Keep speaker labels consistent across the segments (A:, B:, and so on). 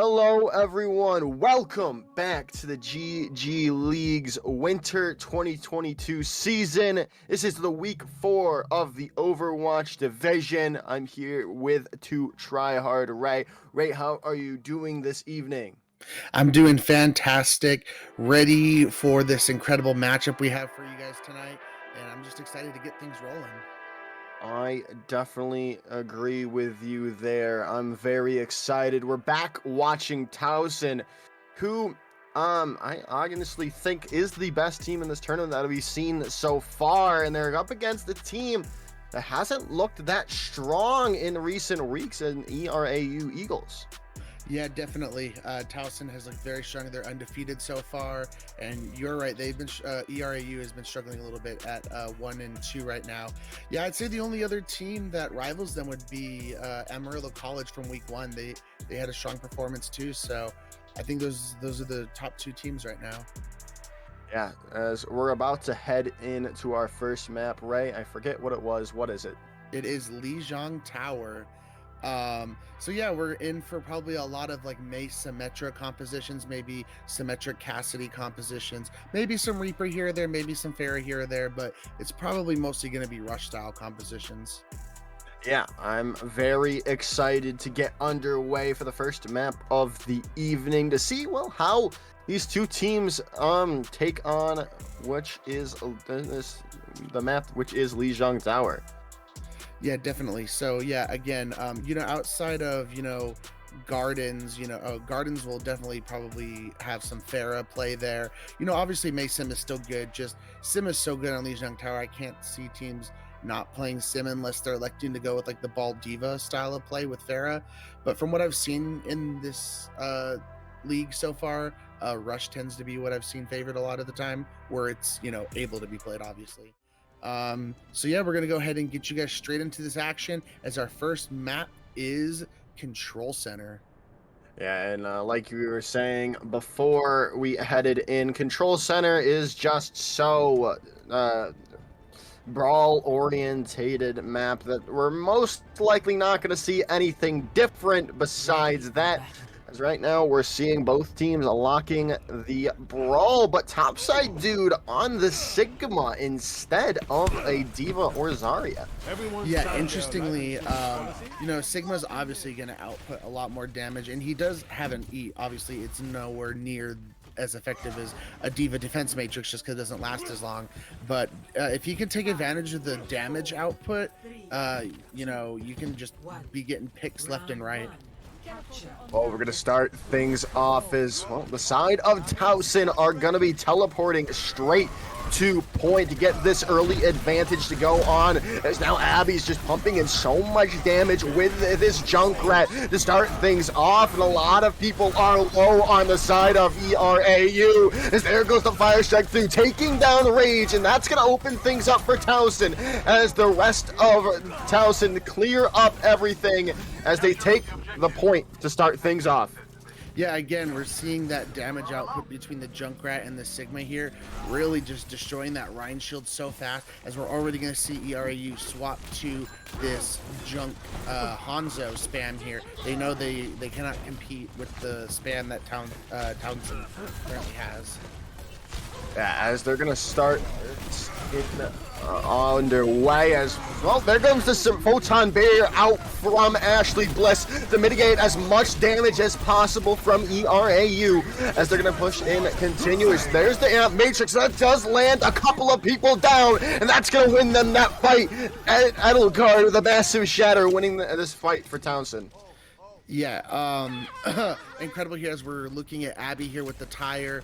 A: Hello everyone, welcome back to the GG Leagues Winter 2022 season. This is the week 4 of the Overwatch division. I'm here with two tryhard Ray. Ray, how are you doing this evening?
B: I'm doing fantastic, ready for this incredible matchup we have for you guys tonight, and I'm just excited to get things rolling.
A: I definitely agree with you there. I'm very excited. We're back watching Towson, who I honestly think is the best team in this tournament that we've seen so far, and they're up against a team that hasn't looked that strong in recent weeks in ERAU Eagles.
B: Yeah, definitely. Towson has looked very strong. They're undefeated so far, and you're right. They've been ERAU has been struggling a little bit at 1-2 right now. Yeah, I'd say the only other team that rivals them would be Amarillo College from week 1. They had a strong performance too, so I think those are the top 2 teams right now.
A: Yeah, as we're about to head into our first map, Ray, I forget what it was. What is it?
B: It is Lijiang Tower. So yeah, we're in for probably a lot of like May Symmetra compositions, maybe Symmetric Cassidy compositions, maybe some Reaper here or there, maybe some Pharah here or there, but it's probably mostly going to be Rush style compositions.
A: Yeah, I'm very excited to get underway for the first map of the evening to see, well, how these two teams take on which is the map, which is Lijiang Tower.
B: Yeah, definitely. So yeah, again, outside of, Gardens, Gardens will definitely probably have some Pharah play there. Obviously May Sim is still good. Just Sim is so good on Lijiang Tower. I can't see teams not playing Sim unless they're electing to go with like the Ball Diva style of play with Pharah. But from what I've seen in this league so far, Rush tends to be what I've seen favored a lot of the time, where it's, able to be played, obviously. So yeah, we're gonna go ahead and get you guys straight into this action as our first map is Control Center.
A: Yeah, and like we were saying before we headed in, Control Center is just so brawl orientated map that we're most likely not going to see anything different besides that. As right now, we're seeing both teams locking the brawl, but topside dude on the Sigma instead of a Diva or Zarya.
B: Yeah, interestingly, Sigma's obviously going to output a lot more damage, and he does have an E. Obviously, it's nowhere near as effective as a Diva defense matrix just because it doesn't last as long. But if he can take advantage of the damage output, you can just be getting picks left and right.
A: Well, we're going to start things off as, well, the side of Towson are going to be teleporting straight to point to get this early advantage to go on, as now Abby's just pumping in so much damage with this Junkrat to start things off, and a lot of people are low on the side of ERAU, as there goes the Fire Strike through, taking down Rage, and that's going to open things up for Towson, as the rest of Towson clear up everything as they take the point to start things off.
B: Yeah, again, we're seeing that damage output between the Junkrat and the Sigma here, really just destroying that Rhine shield so fast, as we're already going to see ERAU swap to this Junk Hanzo spam here. They know they cannot compete with the spam that Towson currently has.
A: Yeah, as they're going to start underway as, well, there comes the Photon Barrier out from Ashley Bliss to mitigate as much damage as possible from ERAU as they're going to push in continuous. There's the Amp Matrix. That does land a couple of people down, and that's going to win them that fight. Edelgard with a massive shatter winning this fight for Towson.
B: Yeah, incredible here as we're looking at Abby here with the tire.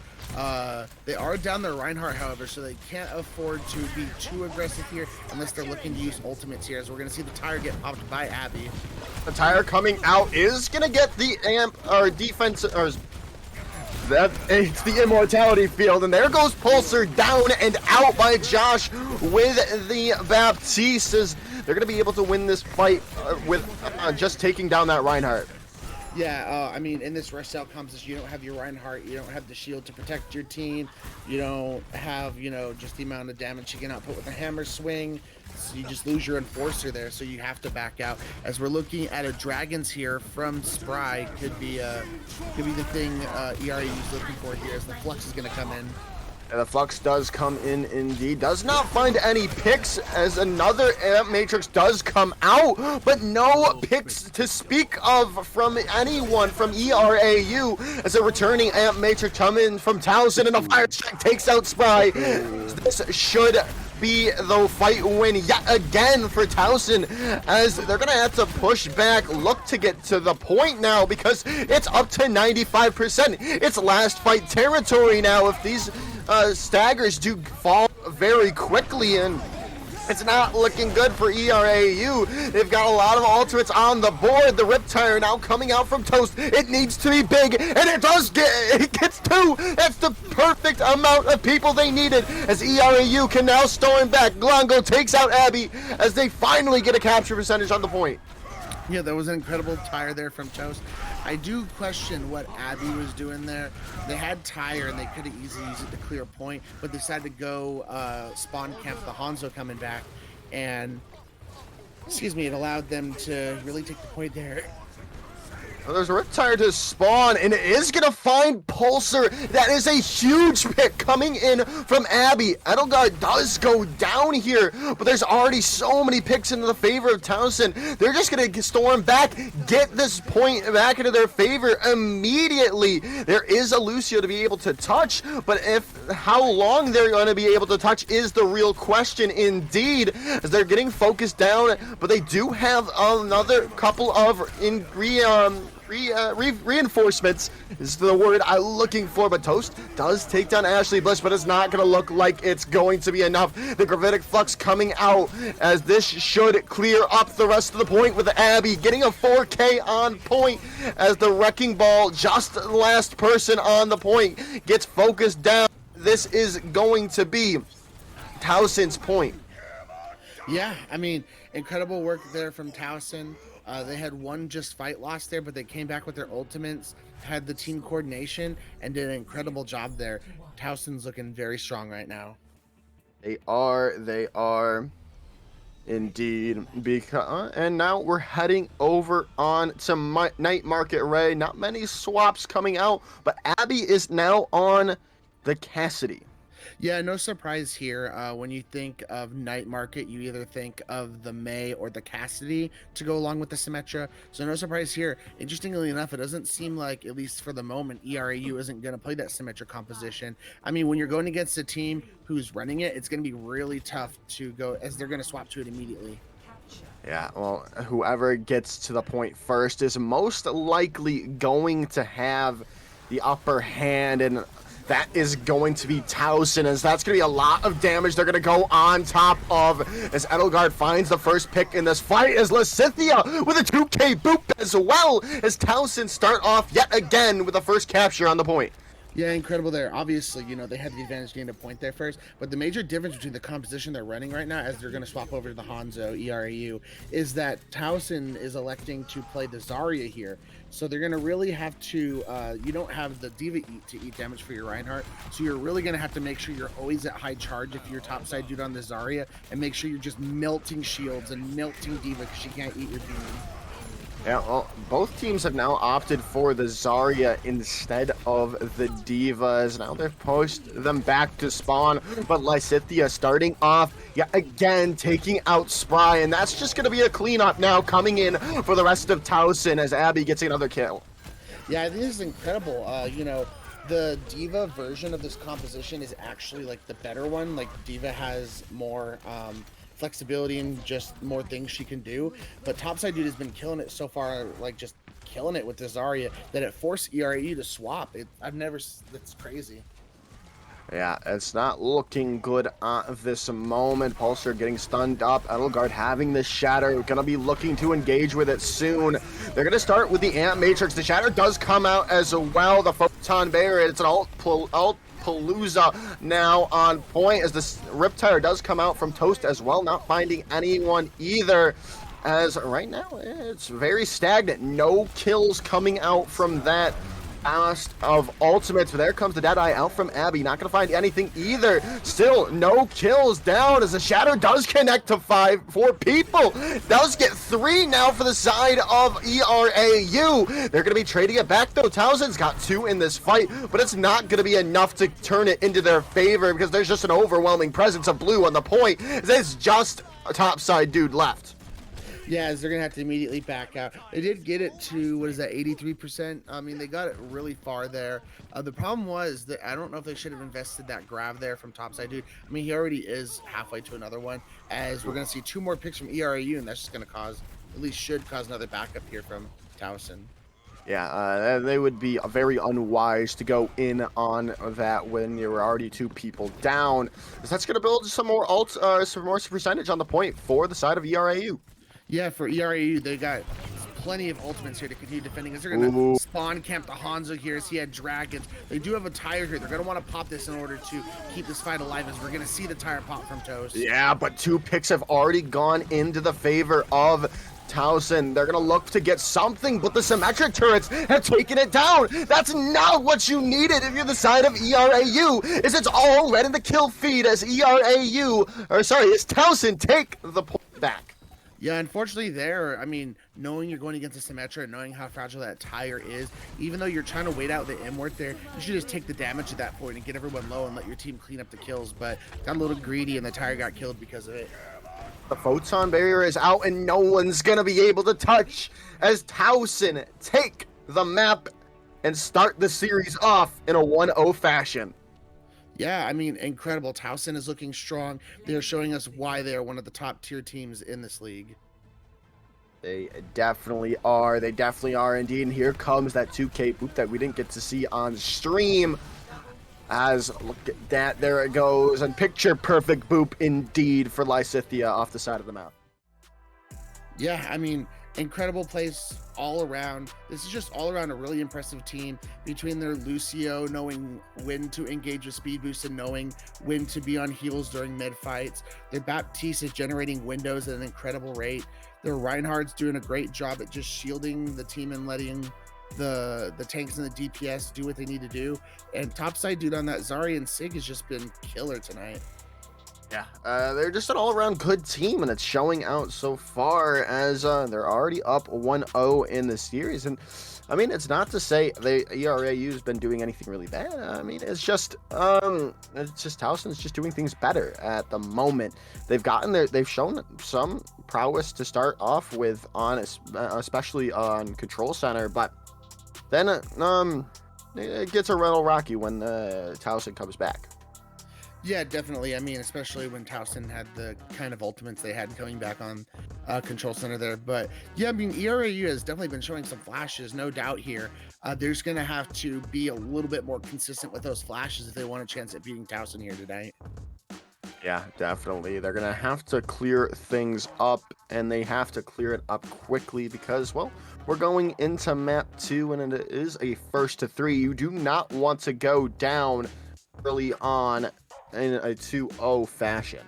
B: They are down their Reinhardt, however, so they can't afford to be too aggressive here unless they're looking to use ultimates here, as we're going to see the tire get popped by Abby.
A: The tire coming out is going to get the amp or defense, or that it's the immortality field, and there goes Pulsar down and out by Josh with the Baptistas. They're going to be able to win this fight with just taking down that Reinhardt.
B: Yeah, I mean, in this rush out composition, you don't have your Reinhardt, you don't have the shield to protect your team, you don't have, just the amount of damage you can output with a hammer swing, so you just lose your enforcer there, so you have to back out. As we're looking at a Dragons here from Spry, could be the thing ERAU is looking for here, as the Flux is going to come in.
A: And the Flux does come in indeed. Does not find any picks as another Amp Matrix does come out, but no picks to speak of from anyone from ERAU as a returning Amp Matrix come in from Towson, and the fire strike takes out Spry. This should be the fight win yet again for Towson, as they're gonna have to push back, look to get to the point now, because it's up to 95%. It's last fight territory now if these staggers do fall very quickly, and it's not looking good for ERAU. They've got a lot of ultimates on the board. The Riptire now coming out from Toast. It needs to be big, and it gets two. That's the perfect amount of people they needed, as ERAU can now storm back. Glongo takes out Abby as they finally get a capture percentage on the point.
B: Yeah, that was an incredible tire there from Toast. I do question what Abby was doing there. They had tire and they could have easily used it to clear a point, but they decided to go spawn camp the Hanzo coming back, and it allowed them to really take the point there.
A: Well, there's a Riptire to spawn, and it is going to find Pulsar. That is a huge pick coming in from Abby. Edelgard does go down here, but there's already so many picks into the favor of Towson. They're just going to storm back, get this point back into their favor immediately. There is a Lucio to be able to touch, but how long they're going to be able to touch is the real question indeed, as they're getting focused down, but they do have another couple of reinforcements is the word I'm looking for, but Toast does take down Ashley Bliss, but it's not going to look like it's going to be enough. The Gravitic Flux coming out, as this should clear up the rest of the point, with Abby getting a 4K on point, as the Wrecking Ball, just the last person on the point, gets focused down. This is going to be Towson's point.
B: Yeah, I mean, incredible work there from Towson. They had one just fight loss there, but they came back with their ultimates, had the team coordination, and did an incredible job there. Towson's looking very strong right now.
A: They are indeed. And now we're heading over on to Night Market Ray. Not many swaps coming out, but Abby is now on the Cassidy.
B: Yeah, no surprise here. When you think of Night Market, you either think of the May or the Cassidy to go along with the Symmetra. So no surprise here. Interestingly enough, it doesn't seem like, at least for the moment, ERAU isn't going to play that Symmetra composition. I mean, when you're going against a team who's running it, it's going to be really tough to go, as they're going to swap to it immediately.
A: Yeah, well, whoever gets to the point first is most likely going to have the upper hand, and that is going to be Towson, as that's going to be a lot of damage they're going to go on top of, as Edelgard finds the first pick in this fight, as Lysithia with a 2K boop, as well as Towson start off yet again with the first capture on the point.
B: Yeah, incredible there. Obviously, they had the advantage getting a point there first, but the major difference between the composition they're running right now, as they're going to swap over to the Hanzo ERAU, is that Towson is electing to play the Zarya here. So they're going to really have to, you don't have the D.Va to eat damage for your Reinhardt, so you're really going to have to make sure you're always at high charge if you're topside dude on the Zarya, and make sure you're just melting shields and melting D.Va because she can't eat your beam.
A: Yeah, well, both teams have now opted for the Zarya instead of the Divas. Now they've pushed them back to spawn, but Lysithia starting off yet again, taking out Spry, and that's just going to be a cleanup now coming in for the rest of Towson, as Abby gets another kill.
B: Yeah, I think this is incredible. The D.Va version of this composition is actually like the better one. Like, D.Va has more flexibility and just more things she can do, but topside dude has been killing it so far, like just killing it with the Zarya, that it forced ERAU to swap. That's crazy.
A: Yeah, it's not looking good at this moment. Pulsar getting stunned up. Edelgard having the Shatter. Gonna be looking to engage with it soon. They're gonna start with the Amp Matrix. The Shatter does come out as well. The Photon Barrier. It's an alt Palooza now on point, as the Riptire does come out from Toast as well, not finding anyone either. as right now it's very stagnant. No kills coming out from that blast of ultimates. There comes the Deadeye out from Abby. Not going to find anything either. Still no kills down as the Shatter does connect to 4 people. Does get 3 now for the side of ERAU. They're going to be trading it back though. Towson's got 2 in this fight, but it's not going to be enough to turn it into their favor because there's just an overwhelming presence of blue on the point. There's just a topside dude left.
B: Yeah, as they're going to have to immediately back out. They did get it to, what is that, 83%? I mean, they got it really far there. The problem was that I don't know if they should have invested that grab there from topside dude. I mean, he already is halfway to another one, as we're going to see 2 more picks from ERAU, and that's just going to cause, at least should cause another backup here from Towson.
A: Yeah, they would be very unwise to go in on that when you're already 2 people down. That's going to build some more some more percentage on the point for the side of ERAU.
B: Yeah, for ERAU, they got plenty of ultimates here to continue defending. As they're going to spawn camp the Hanzo here as he had dragons. They do have a tire here. They're going to want to pop this in order to keep this fight alive, as we're going to see the tire pop from Toast.
A: Yeah, but 2 picks have already gone into the favor of Towson. They're going to look to get something, but the symmetric turrets have taken it down. That's not what you needed if you're the side of ERAU, is it's all red in the kill feed as Towson take the point back.
B: Yeah, unfortunately there, I mean, knowing you're going against a Symmetra and knowing how fragile that tire is, even though you're trying to wait out the M-ward there, you should just take the damage at that point and get everyone low and let your team clean up the kills, but got a little greedy and the tire got killed because of it.
A: The photon barrier is out and no one's going to be able to touch as Towson take the map and start the series off in a 1-0 fashion.
B: Yeah, I mean, incredible. Towson is looking strong. They're showing us why they are one of the top tier teams in this league.
A: They definitely are. They definitely are indeed. And here comes that 2K boop that we didn't get to see on stream. As look at that, there it goes. And picture perfect boop indeed for Lysithia off the side of the map.
B: Yeah, I mean, incredible plays all around. This is just all around a really impressive team between their Lucio knowing when to engage with speed boost and knowing when to be on heals during mid fights. Their Baptiste is generating windows at an incredible rate. Their Reinhardt's doing a great job at just shielding the team and letting the tanks and the DPS do what they need to do. And topside dude on that Zarya and Sig has just been killer tonight.
A: Yeah, they're just an all-around good team, and it's showing out so far as they're already up 1-0 in the series. And I mean, it's not to say ERAU has been doing anything really bad. I mean, it's just Towson's just doing things better at the moment. They've shown some prowess to start off with especially on Control Center, but then it gets a little rocky when Towson comes back.
B: Yeah, definitely. I mean, especially when Towson had the kind of ultimates they had coming back on Control Center there. But yeah, I mean, ERAU has definitely been showing some flashes, no doubt here. They're just going to have to be a little bit more consistent with those flashes if they want a chance at beating Towson here tonight.
A: Yeah, definitely. They're going to have to clear things up, and they have to clear it up quickly because, well, we're going into map 2, and it is a 1st to 3. You do not want to go down early on in a 2-0 fashion.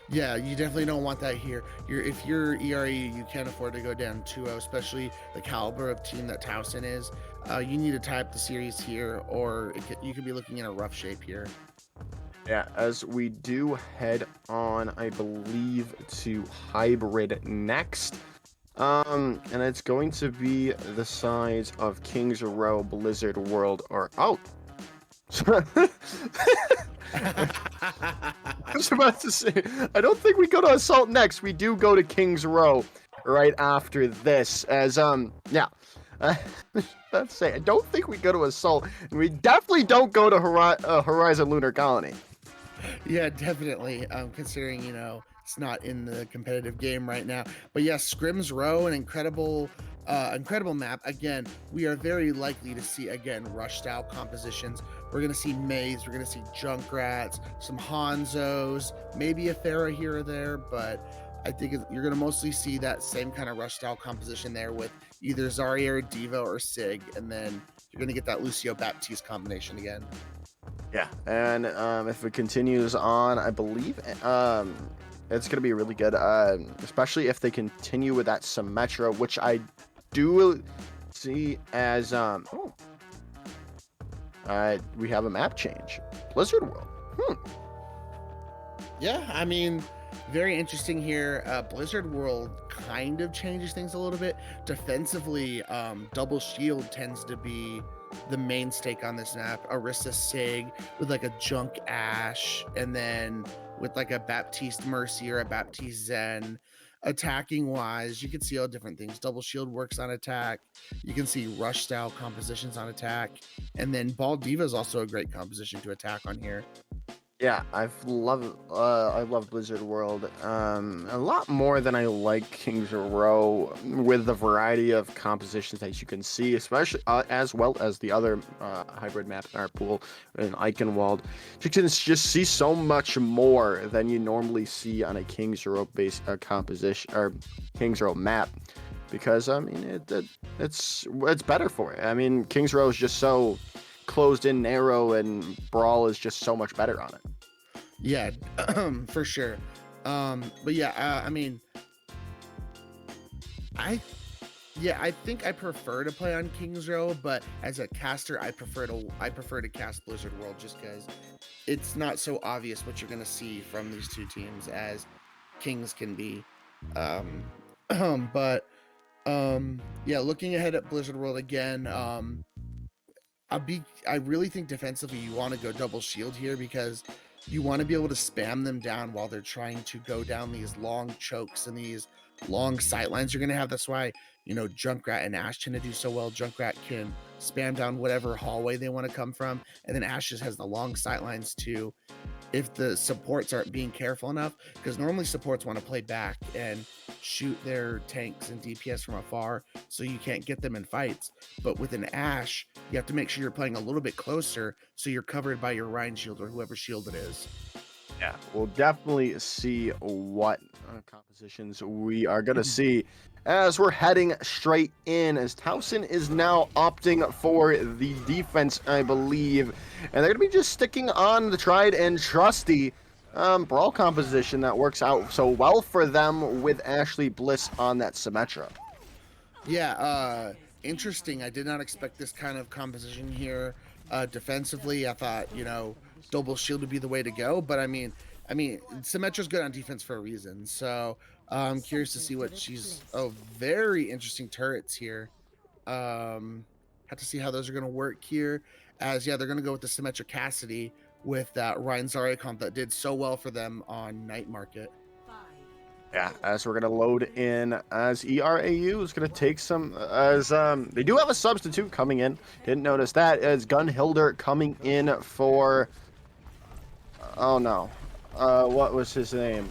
B: Yeah, you definitely don't want that here. If you're ERAU, you can't afford to go down 2-0, especially the caliber of team that Towson is. You need to tie up the series here, or you could be looking in a rough shape here.
A: Yeah, as we do head on, I believe, to Hybrid next. And it's going to be the sides of Kings Row, Blizzard World, or I was about to say, I don't think we go to Assault next. We do go to Kings Row right after this. As let's say, I don't think we go to Assault, and we definitely don't go to Horizon Lunar Colony.
B: Yeah, definitely. Considering it's not in the competitive game right now, but yeah, Scrims Row, an incredible map. Again, we are very likely to see rush style compositions. We're gonna see Maze, we're gonna see Junkrats, some Hanzos, maybe a Pharah here or there, but I think you're gonna mostly see that same kind of rush style composition there with either Zarya or Diva or Sig, and then you're gonna get that Lucio Baptiste combination again.
A: Yeah, and if it continues on, I believe It's going to be really good, especially if they continue with that Symmetra, which I do see as we have a map change. Blizzard World.
B: Yeah, I mean, very interesting here. Blizzard World kind of changes things a little bit. Defensively, double shield tends to be the main stake on this map. Orisa Sig with like a Junk Ash, and then with like a Baptiste Mercy or a Baptiste Zen. Attacking wise, you can see all different things. Double shield works on attack. You can see rush style compositions on attack. And then Ball Diva is also a great composition to attack on here.
A: Yeah, I love Blizzard World a lot more than I like Kings Row, with the variety of compositions that you can see, especially as well as the other hybrid map in our pool in Eichenwald. You can just see so much more than you normally see on a Kings Row based composition or Kings Row map, because I mean it's better for it. I mean, Kings Row is just so closed in, narrow, and Brawl is just so much better on it.
B: Yeah, for sure. But yeah, I mean, I think I prefer to play on Kings Row, but as a caster, I prefer to cast Blizzard World, just because it's not so obvious what you're gonna see from these two teams as Kings can be. But yeah, looking ahead at Blizzard World again, I really think defensively you want to go double shield here, because you want to be able to spam them down while they're trying to go down these long chokes and these long sight lines you're going to have. That's why, Junkrat and Ash tend to do so well. Junkrat can spam down whatever hallway they want to come from, and then Ash just has the long sight lines too, if the supports aren't being careful enough, because normally supports want to play back and shoot their tanks and DPS from afar, so you can't get them in fights. But with an Ash, you have to make sure you're playing a little bit closer, so you're covered by your Rhine shield or whoever shield it is.
A: Yeah, we'll definitely see what compositions we are going to see as we're heading straight in, as Towson is now opting for the defense, I believe. And they're going to be just sticking on the tried and trusty Brawl composition that works out so well for them with Ashley Bliss on that Symmetra.
B: Yeah, interesting. I did not expect this kind of composition here. Defensively, I thought, double shield would be the way to go, but I mean, Symmetra's good on defense for a reason. So I'm curious to see what she's. Oh, very interesting turrets here. Have to see how those are going to work here. As they're going to go with the Symmetra Cassidy with that Ryan Zarya comp that did so well for them on Night Market.
A: Yeah, as we're gonna load in, as ERAU is gonna take some, as they do have a substitute coming in. Didn't notice that, as Gunhilder coming in for. Oh no, what was his name?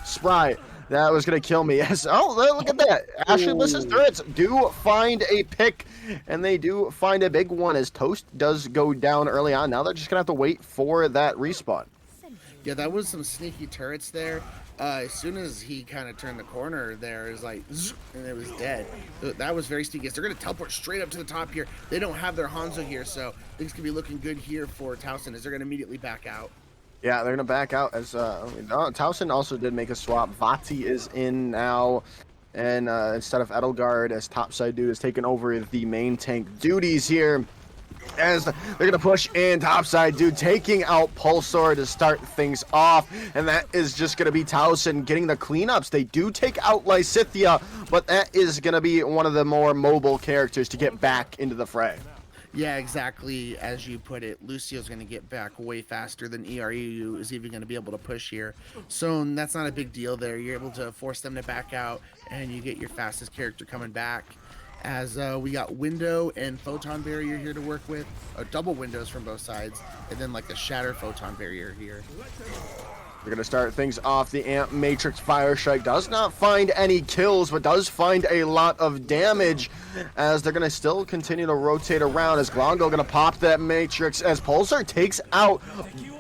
A: Spry. That was gonna kill me. Yes. Oh, look at that. Ashley Bliss's turrets do find a pick, and they do find a big one, as Toast does go down early on. Now they're just gonna have to wait for that respawn.
B: Yeah, that was some sneaky turrets there. As soon as he kind of turned the corner, there is like, and it was dead. So that was very sneaky. They're going to teleport straight up to the top here. They don't have their Hanzo here, so things can be looking good here for Towson, as they're going to immediately back out.
A: Yeah, they're going to back out, as Towson also did make a swap. Vati is in now, and instead of Edelgard, as topside dude is taking over the main tank duties here, as they're going to push in. Topside dude taking out Pulsar to start things off, and that is just going to be Towson getting the cleanups. They do take out Lysithia, but that is going to be one of the more mobile characters to get back into the fray.
B: Yeah, exactly as you put it. Lucio's going to get back way faster than ERAU is even going to be able to push here. So that's not a big deal there. You're able to force them to back out, and you get your fastest character coming back. As we got window and photon barrier here to work with, double windows from both sides, and then like a shatter photon barrier here.
A: We're going to start things off. The Amp Matrix Fire Strike does not find any kills, but does find a lot of damage, as they're going to still continue to rotate around, as Glongo going to pop that Matrix, as Pulsar takes out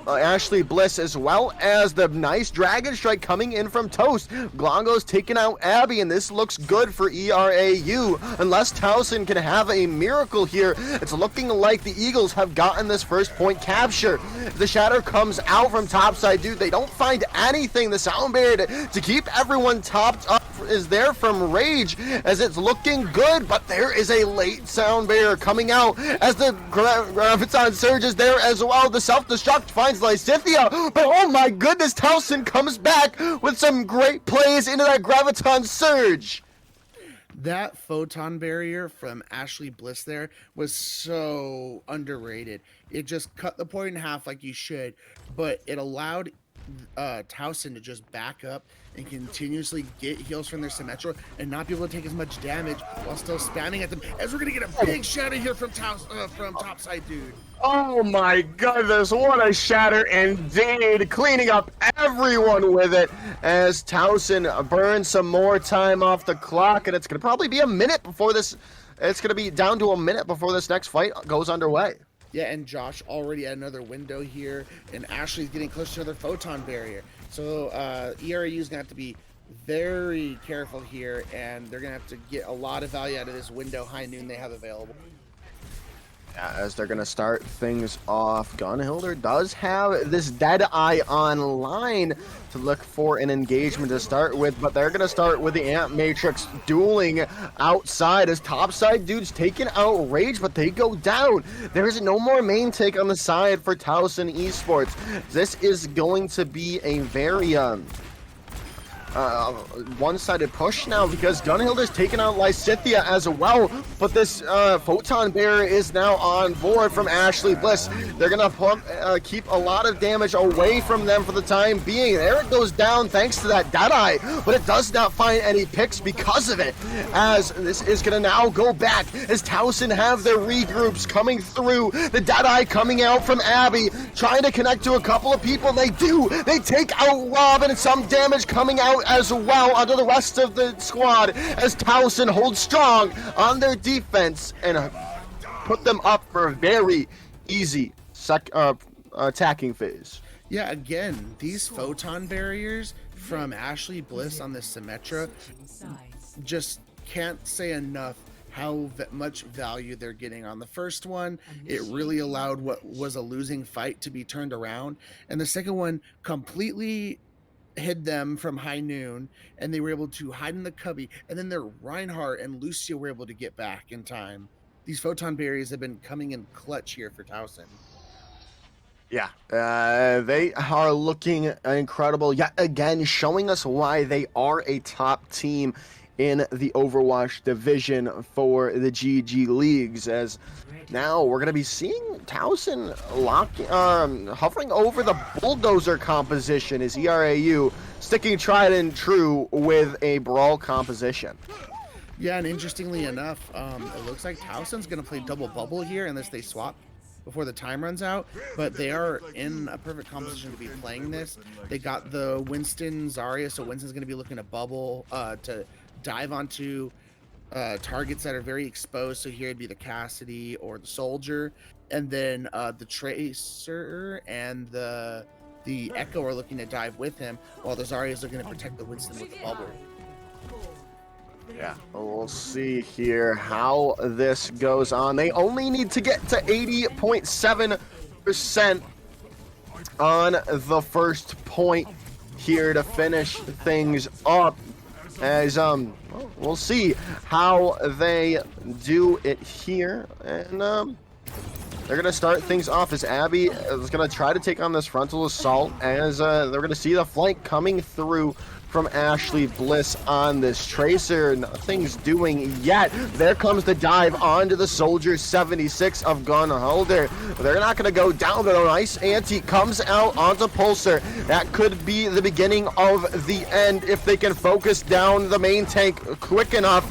A: Ashley Bliss, as well as the nice Dragon Strike coming in from Toast. Glongo's taking out Abby, and this looks good for ERAU. Unless Towson can have a miracle here, it's looking like the Eagles have gotten this first point capture. The Shatter comes out from topside, dude. They don't find anything. The sound barrier to keep everyone topped up is there from Rage, as it's looking good, but there is a late sound barrier coming out as the Graviton Surge is there as well. The self-destruct finds Lysithia, but oh my goodness, Towson comes back with some great plays into that Graviton Surge.
B: That photon barrier from Ashley Bliss there was so underrated. It just cut the point in half like you should, but it allowed Towson to just back up and continuously get heals from their Symmetra and not be able to take as much damage while still spamming at them. As we're gonna get a big shatter here from topside, dude.
A: Oh my goodness, what a shatter indeed, cleaning up everyone with it as Towson burns some more time off the clock, and it's gonna probably be a minute before this, it's gonna be down to a minute before this next fight goes underway.
B: Yeah, and Josh already at another window here, and Ashley's getting close to another photon barrier. So ERAU is going to have to be very careful here, and they're going to have to get a lot of value out of this window high noon they have available.
A: As they're going to start things off, Gunhilder does have this Deadeye online to look for an engagement to start with, but they're going to start with the Ant Matrix dueling outside as topside dudes taking out Rage, but they go down. There's no more main take on the side for Towson Esports. This is going to be a very one-sided push now because Gunhilder's taking out Lysithia as well, but this photon barrier is now on board from Ashley Bliss. They're gonna keep a lot of damage away from them for the time being. There it goes down thanks to that Deadeye, but it does not find any picks because of it, as this is gonna now go back as Towson have their regroups coming through. The Deadeye coming out from Abby, trying to connect to a couple of people. They do. They take out Rob, and some damage coming out as well onto the rest of the squad as Towson holds strong on their defense and put them up for a very easy attacking phase.
B: Yeah, again, these photon barriers from Ashley Bliss on this Symmetra, just can't say enough how much value they're getting on the first one. It really allowed what was a losing fight to be turned around, and the second one completely hid them from high noon, and they were able to hide in the cubby, and then their Reinhardt and Lucia were able to get back in time. These photon barriers have been coming in clutch here for Towson.
A: Yeah, they are looking incredible yet again, showing us why they are a top team in the Overwatch division for the GG Leagues, as now we're going to be seeing Towson hovering over the bulldozer composition as ERAU sticking tried and true with a brawl composition.
B: Yeah, and interestingly enough, it looks like Towson's going to play double bubble here unless they swap before the time runs out, but they are in a perfect composition to be playing this. They got the Winston Zarya, so Winston's going to be looking to bubble to dive onto targets that are very exposed. So here it'd be the Cassidy or the Soldier, and then the Tracer and the Echo are looking to dive with him, while the Zaryas are going to protect the Winston with the bubble.
A: Yeah, we'll see here how this goes on. They only need to get to 80.7% on the first point here to finish things up. As we'll see how they do it here, and they're gonna start things off as Abby is gonna try to take on this frontal assault, as they're gonna see the flank coming through from Ashley Bliss on this Tracer. Nothing's doing yet. There comes the dive onto the Soldier 76 of Gunhilder. They're not going to go down, but a nice anti comes out onto Pulsar. That could be the beginning of the end if they can focus down the main tank quick enough.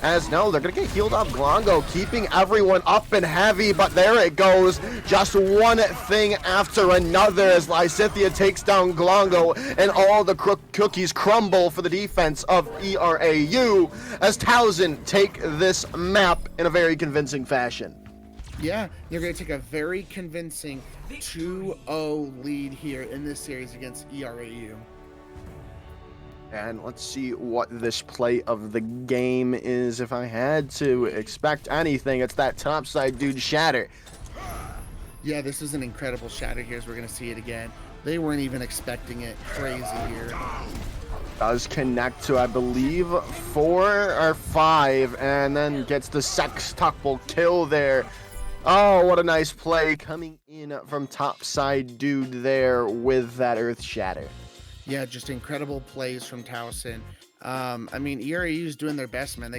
A: As no, they're going to get healed up. Glongo keeping everyone up and heavy, but there it goes. Just one thing after another as Lysithia takes down Glongo, and all the cookies crumble for the defense of ERAU as Towson take this map in a very convincing fashion.
B: Yeah, they're going to take a very convincing 2-0 lead here in this series against ERAU.
A: And let's see what this play of the game is. If I had to expect anything, it's that topside dude shatter.
B: Yeah, this is an incredible shatter here as we're going to see it again. They weren't even expecting it. Crazy here.
A: Does connect to, I believe, 4 or 5, and then gets the sextuple kill there. Oh, what a nice play coming in from topside dude there with that earth shatter.
B: Yeah, just incredible plays from Towson. I mean, ERAU is doing their best, man.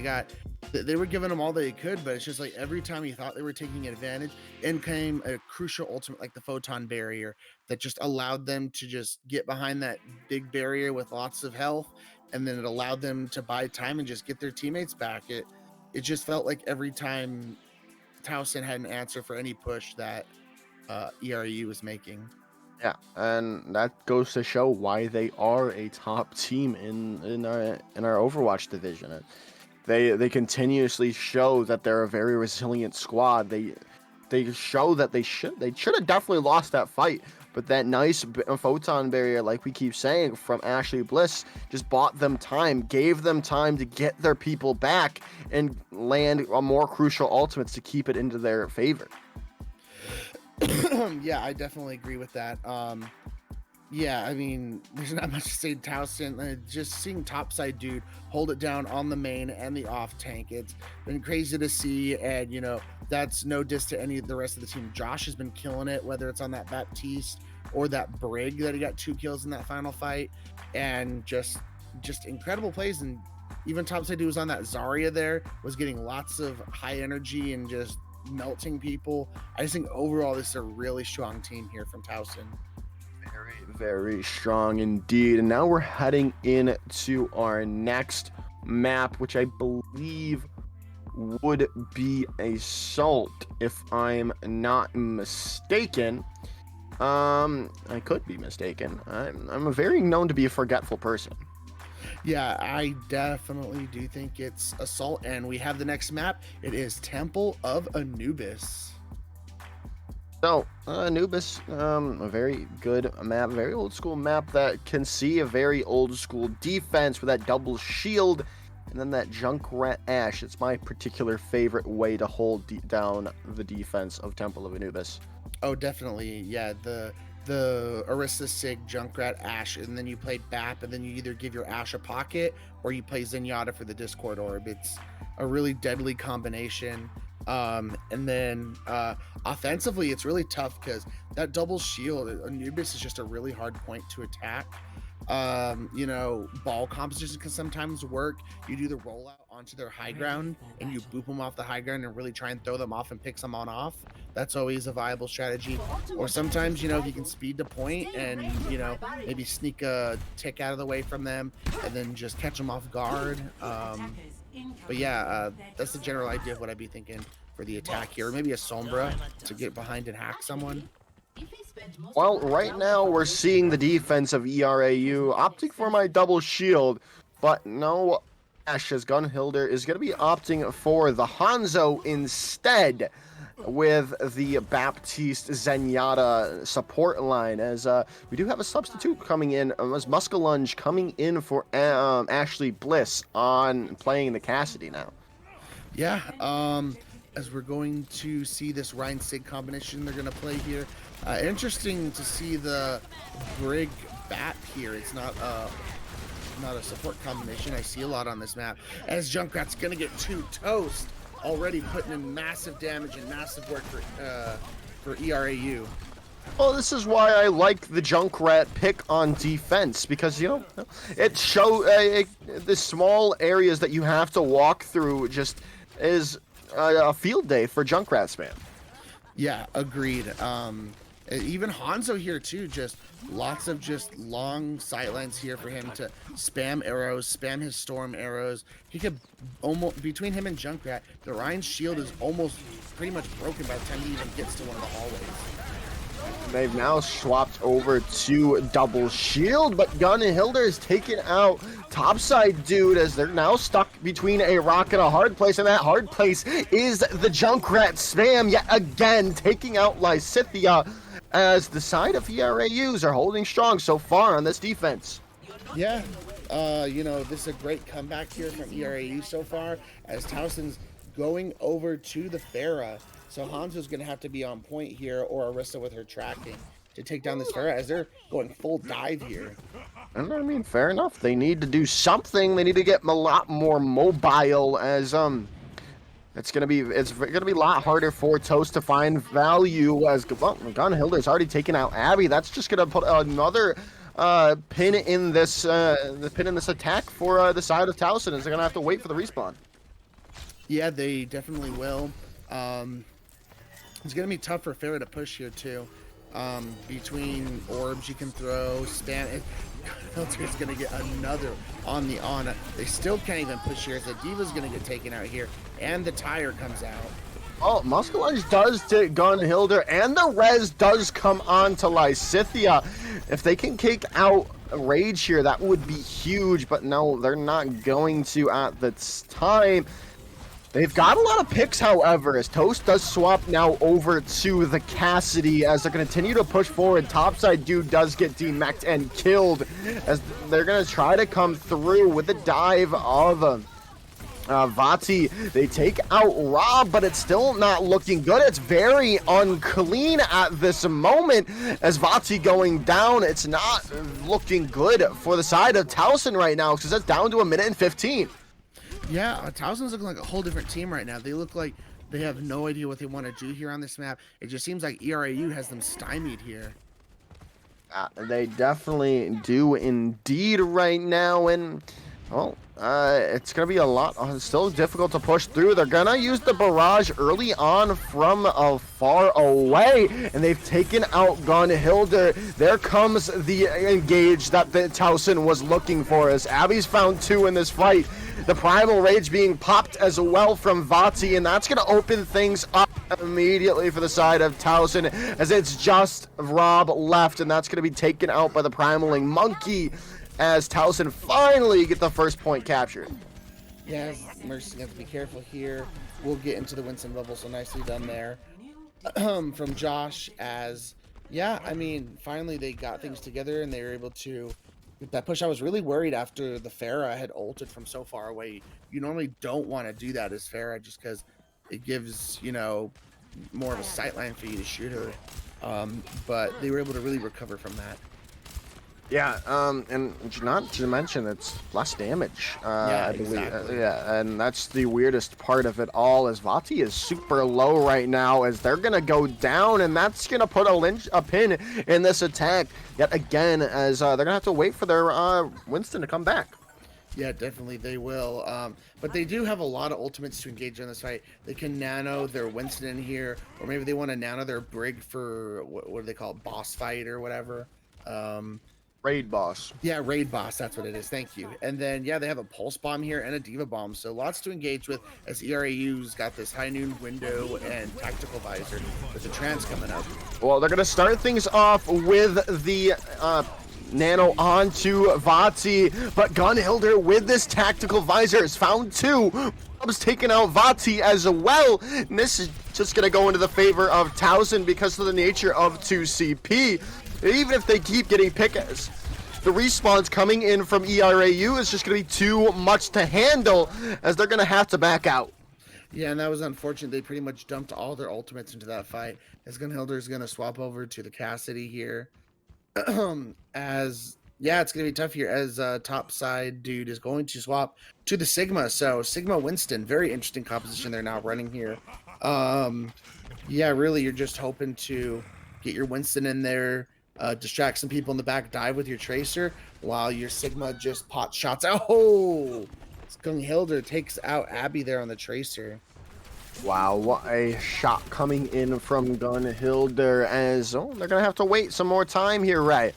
B: They were giving them all they could, but it's just like every time you thought they were taking advantage, in came a crucial ultimate like the photon barrier that just allowed them to just get behind that big barrier with lots of health, and then it allowed them to buy time and just get their teammates back. It just felt like every time Towson had an answer for any push that ERAU was making.
A: Yeah, and that goes to show why they are a top team in our Overwatch division. They continuously show that they're a very resilient squad. They show that they should have definitely lost that fight, but that nice photon barrier, like we keep saying, from Ashley Bliss just bought them time, gave them time to get their people back and land a more crucial ultimates to keep it into their favor.
B: Yeah, I definitely agree with that. Yeah, I mean, there's not much to say. Towson, just seeing topside dude hold it down on the main and the off tank. It's been crazy to see, and that's no diss to any of the rest of the team. Josh has been killing it, whether it's on that Baptiste or that Brig that he got 2 kills in that final fight, and just incredible plays. And even topside dude was on that Zarya there, was getting lots of high energy and just melting people. I just think overall this is a really strong team here from Towson.
A: Very, very strong indeed. And now we're heading into our next map, which I believe would be Assault, if I'm not mistaken. I could be mistaken. I'm very known to be a forgetful person.
B: Yeah, I definitely do think it's Assault, and we have the next map. It is Temple of Anubis.
A: So, Anubis, a very good map, very old school map that can see a very old school defense with that double shield and then that Junkrat Ash. It's my particular favorite way to hold down the defense of Temple of Anubis.
B: Oh, definitely. Yeah, the Orisa Sig Junkrat Ash, and then you play BAP, and then you either give your Ash a pocket or you play Zenyatta for the Discord Orb. It's a really deadly combination. And then offensively, it's really tough because that double shield, Anubis is just a really hard point to attack. Ball composition can sometimes work. You do the rollout onto their high ground and you boop them off the high ground and really try and throw them off and pick someone off. That's always a viable strategy. Or sometimes, if you can speed the point and, maybe sneak a tick out of the way from them and then just catch them off guard. But yeah, that's the general idea of what I'd be thinking for the attack here. Or maybe a Sombra to get behind and hack someone.
A: Well, right now we're seeing the defense of ERAU opting for my double shield, but no, Ash as Gunhilder is going to be opting for the Hanzo instead with the Baptiste Zenyatta support line, as we do have a substitute coming in, as Muskalunge coming in for Ashley Bliss on playing the Cassidy now.
B: Yeah, as we're going to see this Ryan Sig combination they're going to play here. Interesting to see the Brig Bat here. It's not a support combination I see a lot on this map, as Junkrat's going to get 2 toast, already putting in massive damage and massive work for ERAU.
A: Well, this is why I like the Junkrat pick on defense, because, it shows the small areas that you have to walk through just is a field day for Junkrat spam.
B: Yeah, agreed. Even Hanzo here too, just lots of just long sightlines here for him to spam arrows, spam his storm arrows. He could almost, between him and Junkrat, the Ryan's shield is almost pretty much broken by the time he even gets to one of the hallways.
A: they've now swapped over to double shield, but Gunhilder is taking out topside dude as they're now stuck between a rock and a hard place, and that hard place is the Junkrat spam yet again, taking out Lysithia as the side of ERAUs are holding strong so far on this defense.
B: Yeah, you know, this is a great comeback here from ERAU so far, as Towson's going over to the Pharah. So Hanzo's going to have to be on point here, or Arissa with her tracking to take down this Pharah, as they're going full dive here.
A: And I mean, fair enough. They need to do something. They need to get a lot more mobile, as it's gonna be a lot harder for Toast to find value, as Gunhilder's already taken out Abby. That's just gonna put another pin in this attack for the side of Towson, as they're gonna have to wait for the respawn.
B: Yeah, they definitely will. It's gonna be tough for Pharah to push here too. Between orbs you can throw, spam. Gunhilder's gonna get another on the on. They still can't even push here. The Diva's gonna get taken out here, and the tire comes out.
A: Oh, Musculunge does to Gunhilder, and the res does come on to Lysithia. If they can kick out Rage here, that would be huge, but no, they're not going to at this time. They've got a lot of picks, however, as Toast does swap now over to the Cassidy as they're going to continue to push forward. Topside dude does get demeched and killed, as they're going to try to come through with the dive of Vati. They take out Rob, but it's still not looking good. It's very unclean at this moment, as Vati going down. It's not looking good for the side of Towson right now, because that's down to 1:15.
B: Yeah, Towson's looking like a whole different team right now. They look like they have no idea what they want to do here on this map. It just seems like ERAU has them stymied here.
A: They definitely do indeed right now, and well, it's gonna be a lot. Still difficult to push through. They're gonna use the barrage early on from far away, and they've taken out Gunhilder. There comes the engage that the Towson was looking for, as Abby's found 2 in this fight. The Primal Rage being popped as well from Vati, and that's going to open things up immediately for the side of Towson, as it's just Rob left, and that's going to be taken out by the Primaling Monkey, as Towson finally get the first point captured.
B: Yeah, Mercy's going to have to be careful here. We'll get into the Winston bubble, so nicely done there from Josh, as, yeah, I mean, finally they got things together, and they were able to with that push. I was really worried after the Pharah had ulted from so far away. You normally don't want to do that as Pharah, just because it gives, you know, more of a sightline for you to shoot her. But they were able to really recover from that.
A: Yeah, and not to mention it's less damage,
B: Yeah,
A: I believe.
B: exactly.
A: Yeah, and that's the weirdest part of it all, as Vati is super low right now, as they're gonna go down, and that's gonna put a pin in this attack yet again, as they're gonna have to wait for their Winston to come back.
B: Yeah, definitely they will. But they do have a lot of ultimates to engage in this fight. They can nano their Winston in here, or maybe they want to nano their Brig for what do they call it, boss fight or whatever.
A: Raid boss.
B: Yeah, raid boss, that's what it is. Thank you. And then, yeah, they have a pulse bomb here and a diva bomb, so lots to engage with, as ERAU's got this high noon window and tactical visor with the trans coming up.
A: Well, they're gonna start things off with the nano onto Vati, but Gunhilder with this tactical visor has found 2. Bob's taking out Vati as well, and this is just gonna go into the favor of Towson because of the nature of 2CP. Even if they keep getting pickets, the respawns coming in from ERAU is just going to be too much to handle, as they're going to have to back out.
B: Yeah, and that was unfortunate. They pretty much dumped all their ultimates into that fight, as Gunhilder is going to swap over to the Cassidy here. As, yeah, it's going to be tough here, as top side dude is going to swap to the Sigma. So Sigma Winston, very interesting composition they're now running here. Yeah, really, you're just hoping to get your Winston in there, distract some people in the back, dive with your Tracer, while your Sigma just pot shots out. Oh! Gunhilder takes out Abby there on the Tracer.
A: Wow, what a shot coming in from Gunhilder, as they're going to have to wait some more time here, right?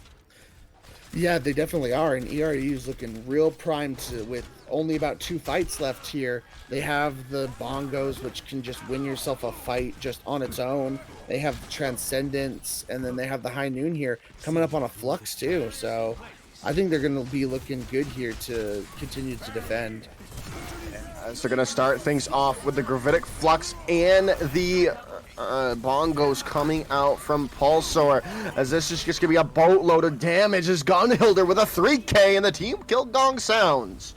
B: Yeah, they definitely are, and ERU is looking real primed with only about 2 fights left here. They have the bongos, which can just win yourself a fight just on its own. They have Transcendence, and then they have the High Noon here coming up on a Flux too. So I think they're going to be looking good here to continue to defend.
A: As they're going to start things off with the Gravitic Flux and the bongos coming out from Pulsar, as this is just going to be a boatload of damage as Gunhilder with a 3K and the team kill gong sounds.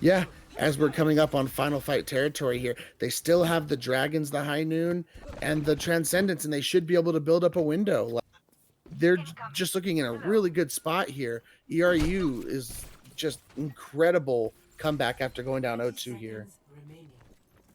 B: Yeah, as we're coming up on final fight territory here, they still have the Dragons, the High Noon, and the Transcendence, and they should be able to build up a window. They're just looking in a really good spot here. ERAU is just incredible comeback after going down 0-2 here.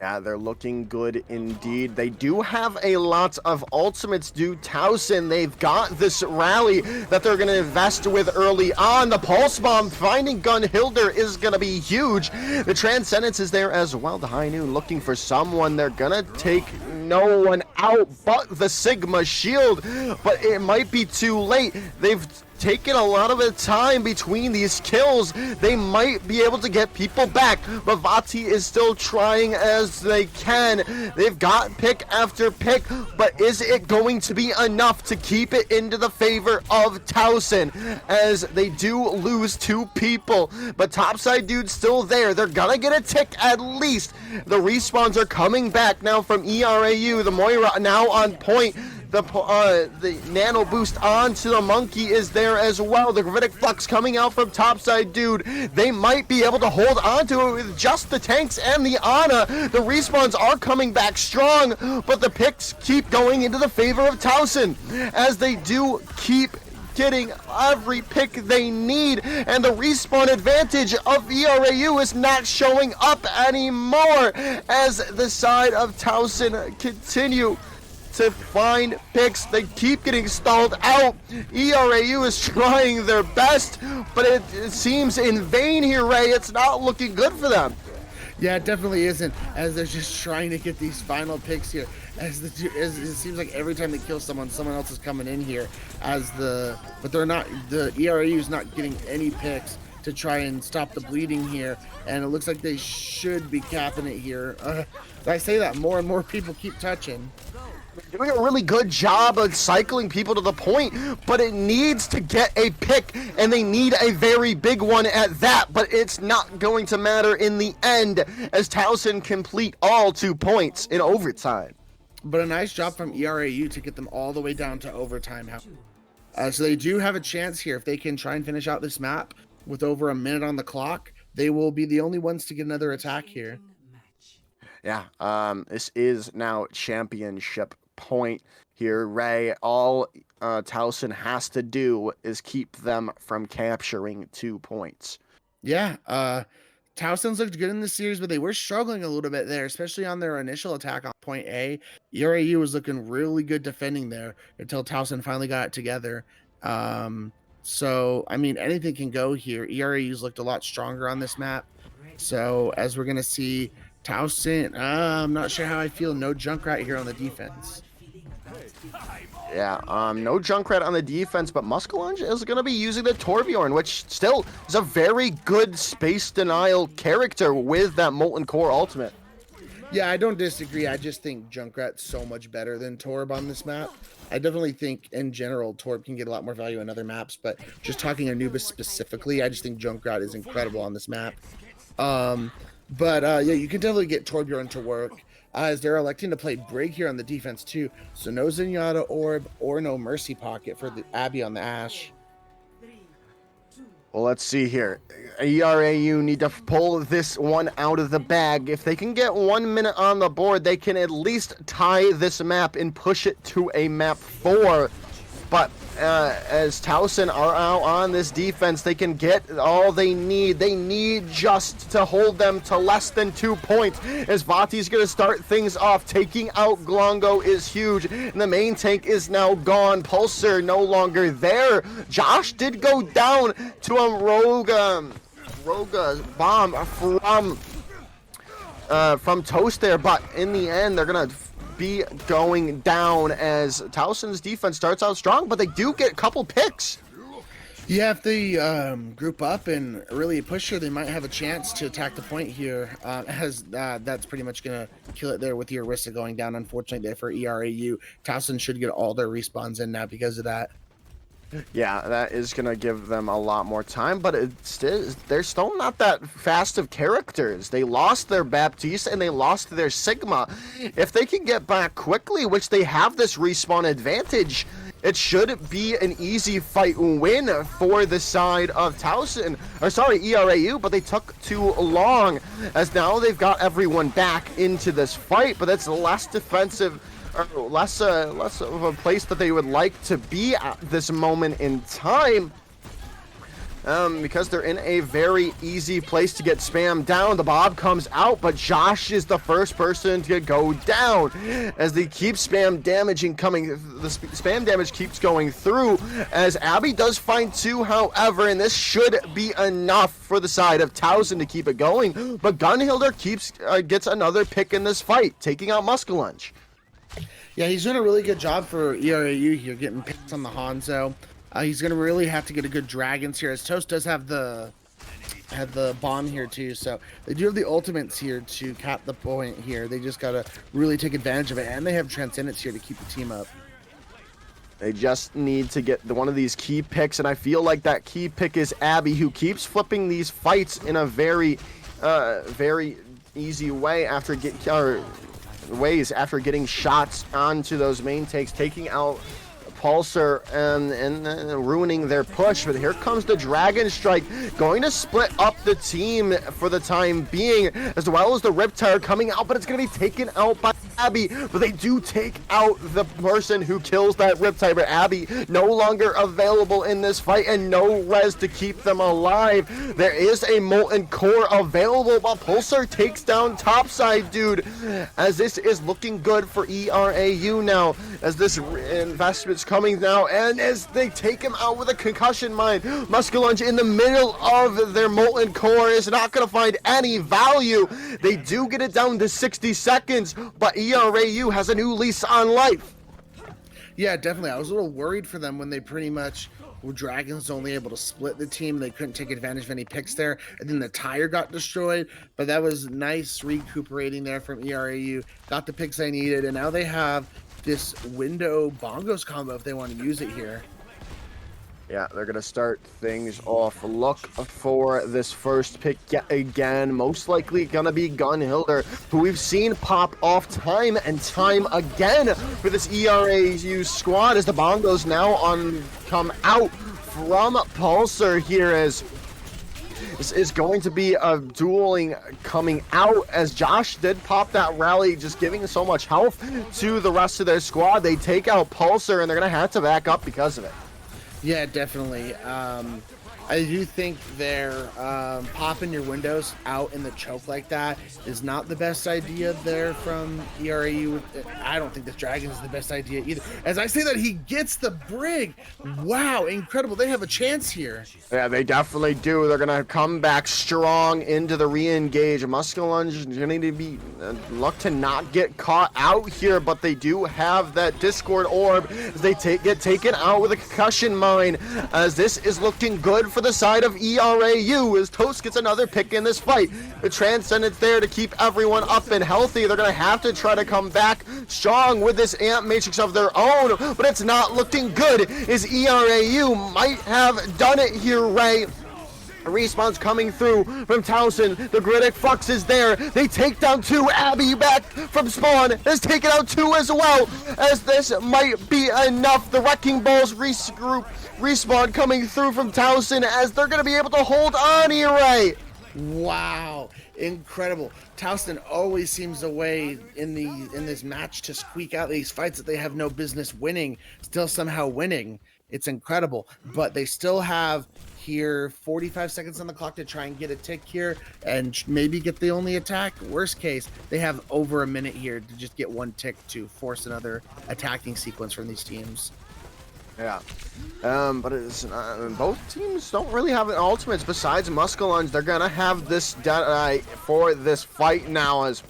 A: Yeah, they're looking good indeed. They do have a lot of ultimates due Towson. They've got this rally that they're going to invest with early on. The Pulse Bomb finding Gunhilder is going to be huge. The Transcendence is there as well. The High Noon looking for someone. They're going to take no one out but the Sigma Shield, but it might be too late. They've taken a lot of the time between these kills. They might be able to get people back, but Vati is still trying as they can. They've got pick after pick, but is it going to be enough to keep it into the favor of Towson, as they do lose 2 people, but topside dude's still there. They're gonna get a tick at least. The respawns are coming back now from ERAU. The Moira now on point. The nano boost onto the monkey is there as well. The Gravitic Flux coming out from topside dude. They might be able to hold on to it with just the tanks and the Ana. The respawns are coming back strong, but the picks keep going into the favor of Towson, as they do keep getting every pick they need, and the respawn advantage of ERAU is not showing up anymore, as the side of Towson continue to find picks. They keep getting stalled out. ERAU is trying their best, but it seems in vain here, Ray. It's not looking good for them.
B: Yeah, it definitely isn't, as they're just trying to get these final picks here. As it seems like every time they kill someone else is coming in here. But they're not. The ERAU is not getting any picks to try and stop the bleeding here, and it looks like they should be capping it here. I say that more and more people keep touching.
A: Doing a really good job of cycling people to the point, but it needs to get a pick, and they need a very big one at that, but it's not going to matter in the end, as Towson complete all 2 points in overtime.
B: But a nice job from ERAU to get them all the way down to overtime. So they do have a chance here. If they can try and finish out this map with over a minute on the clock, they will be the only ones to get another attack here.
A: Yeah, this is now championship point here, Ray. All Towson has to do is keep them from capturing 2 points.
B: Yeah, Towson's looked good in this series, but they were struggling a little bit there, especially on their initial attack on point A. ERAU was looking really good defending there until Towson finally got it together. So, I mean, anything can go here. ERAU's looked a lot stronger on this map. So, as we're going to see, Towson, I'm not sure how I feel. No Junkrat here on the defense.
A: Yeah, no Junkrat on the defense, but Muskelunge is going to be using the Torbjorn, which still is a very good space denial character with that Molten Core ultimate.
B: Yeah, I don't disagree. I just think Junkrat's so much better than Torb on this map. I definitely think, in general, Torb can get a lot more value in other maps, but just talking Anubis specifically, I just think Junkrat is incredible on this map. Yeah, you can definitely get Torbjorn to work, as they're electing to play Brig here on the defense too. So no Zenyatta Orb or no Mercy Pocket for the Abby on the Ashe.
A: Well, let's see here. ERAU need to pull this one out of the bag. If they can get 1 minute on the board, they can at least tie this map and push it to a map 4. But as Towson are out on this defense, they can get all they need. They need just to hold them to less than 2 points. As Vati's going to start things off, taking out Glongo is huge. And the main tank is now gone. Pulsar no longer there. Josh did go down to a Rogue bomb from Toast there, but in the end, they're going to be going down, as Towson's defense starts out strong, but they do get a couple picks.
B: Yeah, if they group up and really push her, they might have a chance to attack the point here. As that's pretty much going to kill it there with the Orisa going down, unfortunately, there for ERAU. Towson should get all their respawns in now because of that.
A: Yeah, that is going to give them a lot more time, but they're still not that fast of characters. They lost their Baptiste and they lost their Sigma. If they can get back quickly, which they have this respawn advantage, it should be an easy fight win for the side of Towson, or sorry, ERAU, but they took too long, as now they've got everyone back into this fight, but that's less defensive, or less of a place that they would like to be at this moment in time. Because they're in a very easy place to get spammed down. The Bob comes out, but Josh is the first person to go down as they keep spam damaging coming. The spam damage keeps going through as Abby does find two, however, and this should be enough for the side of Towson to keep it going. But Gunhilder gets another pick in this fight, taking out Muskalunge.
B: Yeah, he's doing a really good job for ERAU here, getting picks on the Hanzo. He's going to really have to get a good Dragons here, as Toast does have the bomb here too, so they do have the ultimates here to cap the point here. They just got to really take advantage of it, and they have Transcendence here to keep the team up.
A: They just need to get one of these key picks, and I feel like that key pick is Abby, who keeps flipping these fights in a very easy way after getting shots onto those main takes, taking out Pulsar and ruining their push. But here comes the Dragon Strike, going to split up the team for the time being, as well as the Riptire coming out, but it's going to be taken out by Abby. But they do take out the person who kills that Riptire, but Abby no longer available in this fight, and no res to keep them alive. There is a Molten Core available, but Pulsar takes down Topside Dude, as this is looking good for ERAU now, as this investment's coming now, and as they take him out with a concussion mine. Muskalunge in the middle of their Molten Core is not going to find any value. They do get it down to 60 seconds, but ERAU has a new lease on life.
B: Yeah, definitely. I was a little worried for them when they pretty much were Dragons only able to split the team. They couldn't take advantage of any picks there, and then the tire got destroyed, but that was nice recuperating there from ERAU. Got the picks they needed, and now they have this window bongos combo if they want to use it here.
A: Yeah, they're going to start things off. Look for this first pick yet again. Most likely going to be Gunhilder, who we've seen pop off time and time again for this ERAU squad, as the bongos now come out from Pulsar here, as this is going to be a dueling coming out, as Josh did pop that rally, just giving so much health to the rest of their squad. They take out Pulsar, and they're going to have to back up because of it.
B: Yeah, definitely. I do think they're popping your windows out in the choke like that is not the best idea there from ERAU. I don't think this Dragon is the best idea either. As I say that, he gets the brig. Wow, incredible. They have a chance here.
A: Yeah, they definitely do. They're going to come back strong into the re-engage. Muskalunge is going to need to be luck to not get caught out here, but they do have that Discord orb as they get taken out with a concussion mine, as this is looking good for the side of ERAU, as Toast gets another pick in this fight. The Transcendence there to keep everyone up and healthy. They're going to have to try to come back strong with this Amp Matrix of their own, but it's not looking good, as ERAU might have done it here, Ray. Respawn's coming through from Towson. The Gridic Flux is there. They take down two. Abby back from spawn has taken out two as well, as this might be enough. The Wrecking Balls respawn coming through from Towson, as they're going to be able to hold on here, right?
B: Wow, incredible. Towson always seems a way in this match to squeak out these fights that they have no business winning, still somehow winning. It's incredible, but they still have here 45 seconds on the clock to try and get a tick here and maybe get the only attack. Worst case, they have over a minute here to just get one tick to force another attacking sequence from these teams.
A: Yeah, but it's both teams don't really have an ultimates besides Muskalunge. They're gonna have this for this fight now, as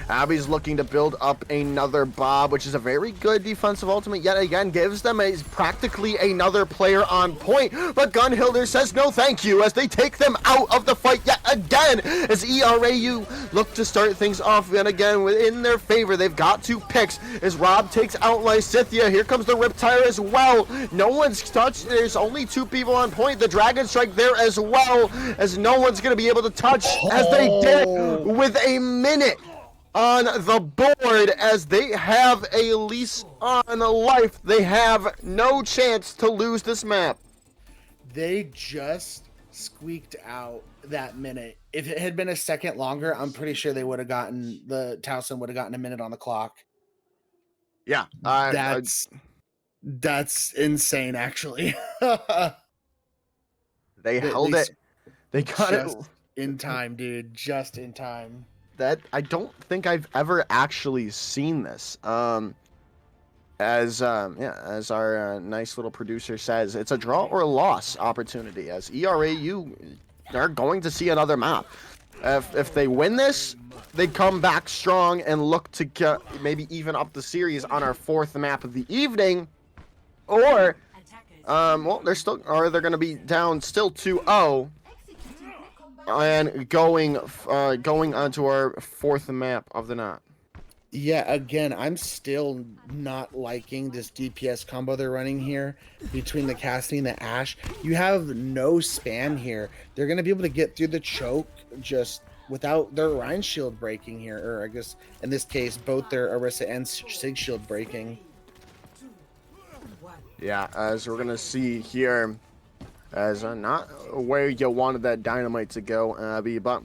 A: Abby's looking to build up another Bob, which is a very good defensive ultimate. Yet again, gives them practically another player on point. But Gunhilder says no thank you as they take them out of the fight yet again. As ERAU look to start things off yet again in their favor. They've got 2 picks as Rob takes out Lysithia. Here comes the Riptire as well. No one's touched. There's only 2 people on point. The Dragon Strike there as well, as no one's going to be able to touch as they did with a minute on the board. As they have a lease on life, they have no chance to lose this map.
B: They just squeaked out that minute. If it had been a second longer, I'm pretty sure they would have gotten, the Towson would have gotten a minute on the clock.
A: Yeah,
B: that's insane, actually.
A: They held it. They got it
B: in time, dude. Just in time.
A: That I don't think I've ever actually seen this. As our nice little producer says, it's a draw or loss opportunity. As ERAU are going to see another map. If they win this, they come back strong and look to get, maybe even up the series on our 4th map of the evening, or well, they're going to be down still 2-0 and going onto our 4th map of the night.
B: Yeah, again, I'm still not liking this DPS combo they're running here between the Cassie and the Ashe. You have no spam here. They're going to be able to get through the choke just without their Rhine shield breaking here, or I guess in this case, both their Orisa and Sig shield breaking.
A: Yeah, as we're going to see here, as not where you wanted that dynamite to go, Abby, but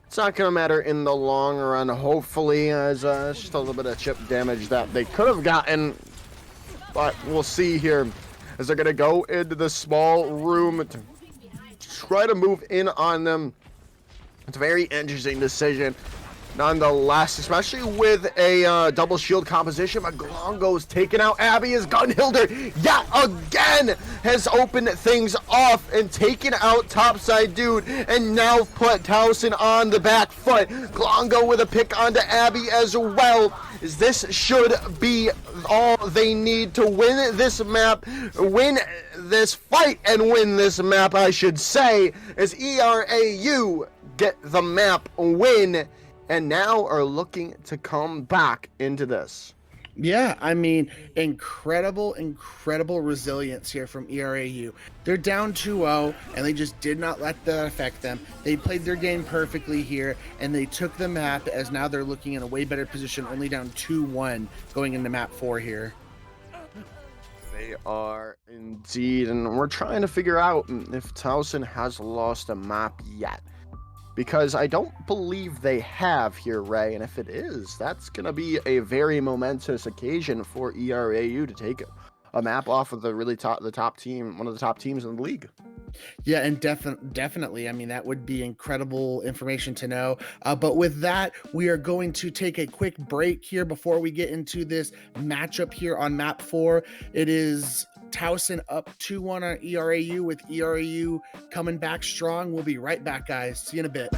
A: it's not going to matter in the long run, hopefully, as it's just a little bit of chip damage that they could have gotten. But we'll see here as they're going to go into the small room to try to move in on them. It's a very interesting decision nonetheless, especially with a double shield composition. But Glongo's taken out Abby as Gunhilder yet again has opened things off and taken out topside dude, and now put Towson on the back foot. Glongo with a pick onto Abby as well. As this should be all they need to win this map, win this fight, and win this map, I should say, as ERAU get the map win and now are looking to come back into this.
B: Yeah, I mean, incredible resilience here from ERAU. They're down 2-0, and they just did not let that affect them. They played their game perfectly here, and they took the map, as now they're looking in a way better position, only down 2-1 going into map 4 here.
A: They are indeed, and we're trying to figure out if Towson has lost a map yet. Because I don't believe they have here, Ray, and if it is, that's going to be a very momentous occasion for ERAU to take a map off of the top team, one of the top teams in the league.
B: Yeah, and definitely, I mean, that would be incredible information to know. But with that, we are going to take a quick break here before we get into this matchup here on map 4. It is Towson up 2-1 on ERAU, with ERAU coming back strong. We'll be right back, guys. See you in a bit.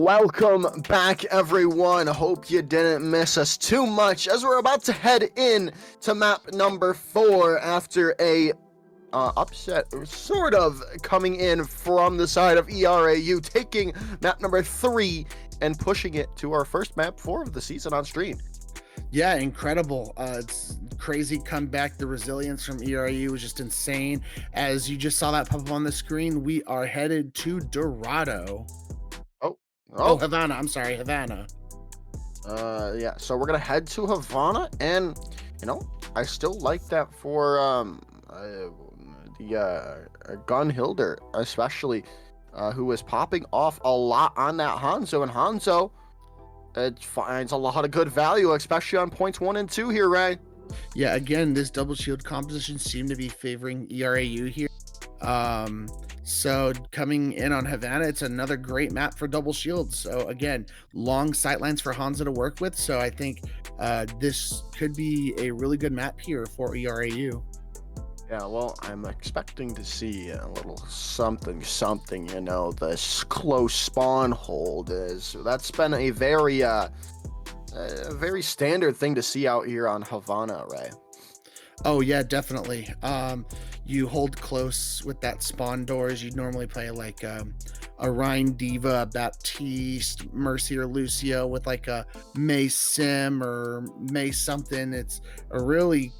A: Welcome back, everyone. Hope you didn't miss us too much as we're about to head in to map number 4 after a upset, sort of, coming in from the side of ERAU, taking map number 3 and pushing it to our first map 4 of the season on stream.
B: Yeah, incredible. It's crazy comeback. The resilience from ERAU was just insane. As you just saw that pop up on the screen, we are headed to Dorado. Oh, Havana. I'm sorry, Havana.
A: Yeah, so we're gonna head to Havana, and I still like that for the Gunhilder, especially, who was popping off a lot on that Hanzo, and Hanzo, it finds a lot of good value, especially on points 1 and 2 here, Ray.
B: Yeah, again, this double shield composition seemed to be favoring ERAU here. So coming in on Havana, it's another great map for double shields. So again, long sightlines for Hanzo to work with. So I think this could be a really good map here for ERAU.
A: Yeah, well, I'm expecting to see a little something, this close spawn hold that's been a very standard thing to see out here on Havana, Ray.
B: Oh yeah, definitely. You hold close with that spawn doors. You'd normally play like a Rhine Diva, Baptiste, Mercy, or Lucio with like a May Sim or May something. It's a really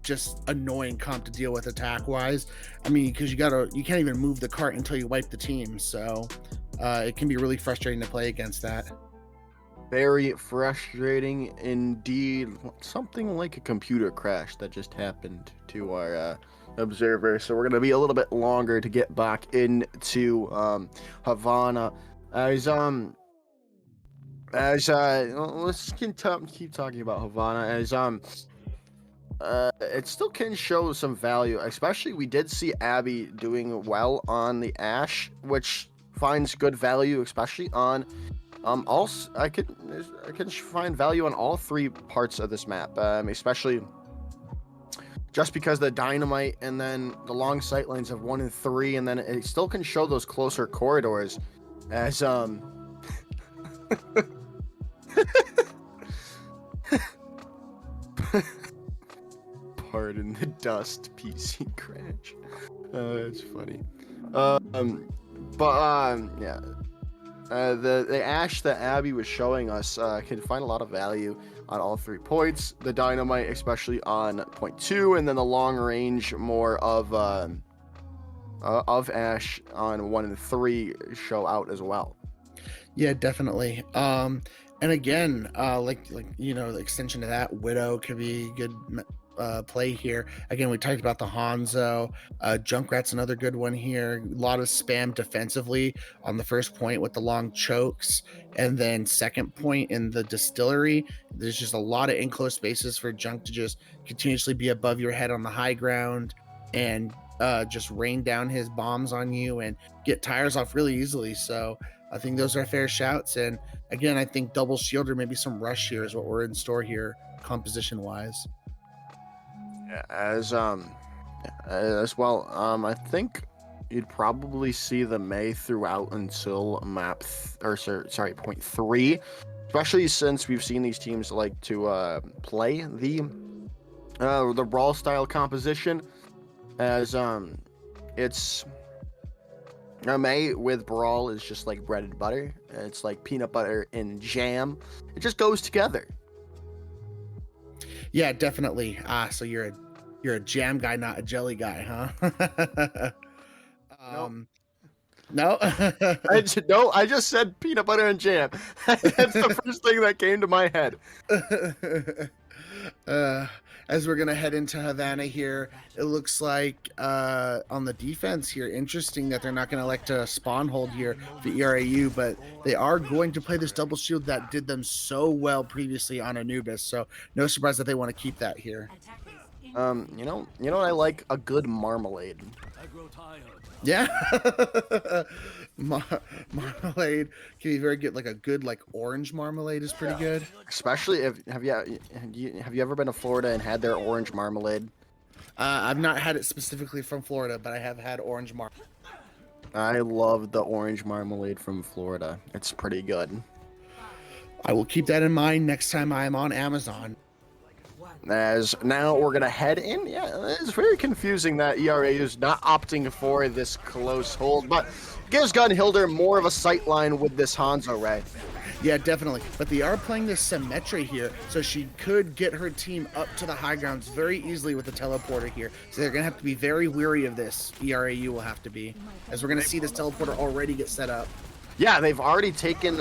B: just annoying comp to deal with attack wise. I mean, because you can't even move the cart until you wipe the team. So it can be really frustrating to play against that.
A: Very frustrating indeed. Something like a computer crash that just happened to our observer. So we're going to be a little bit longer to get back into Havana. Let's keep talking about Havana as it still can show some value, especially we did see Abby doing well on the Ashe, which finds good value, especially on also I can find value on all 3 parts of this map, especially just because the dynamite and then the long sight lines of 1 and 3, and then it still can show those closer corridors as pardon the dust PC crash. That's funny. Yeah. The Ashe that Abby was showing us can find a lot of value on all 3 points. The dynamite, especially on point 2, and then the long range more of Ashe on 1 and 3 show out as well.
B: Yeah, definitely. And again, the extension to that, Widow could be good play here. Again, we talked about the Hanzo. Junkrat's another good one here. A lot of spam defensively on the first point with the long chokes, and then second point in the distillery, there's just a lot of enclosed spaces for Junk to just continuously be above your head on the high ground and just rain down his bombs on you and get tires off really easily. So I think those are fair shouts. And again, I think double shield or maybe some rush here is what we're in store here composition wise.
A: As well, I think you'd probably see the May throughout until point 3, especially since we've seen these teams like to play the brawl style composition, as it's May with brawl is just like bread and butter. It's like peanut butter and jam. It just goes together.
B: Yeah, definitely. So you're a jam guy, not a jelly guy, huh? No.
A: I just said peanut butter and jam. That's the first thing that came to my head.
B: As we're gonna head into Havana here, it looks like on the defense here, interesting that they're not gonna elect a spawn hold here for ERAU, but they are going to play this double shield that did them so well previously on Anubis. So no surprise that they want to keep that here.
A: You know what I like? A good marmalade.
B: Yeah. Marmalade can be very good. Like a good orange marmalade is pretty good.
A: Especially if have you ever been to Florida and had their orange marmalade?
B: I've not had it specifically from Florida, but I have had orange marmalade.
A: I love the orange marmalade from Florida. It's pretty good.
B: I will keep that in mind next time I'm on Amazon.
A: As now we're going to head in. Yeah, it's very confusing that ERAU is not opting for this close hold, but gives Gunhilder more of a sight line with this Hanzo Ray.
B: Yeah, definitely. But they are playing this Symmetry here, so she could get her team up to the high grounds very easily with the teleporter here. So they're going to have to be very weary of this. ERAU will have to be, as we're going to see this teleporter already get set up.
A: Yeah, they've already taken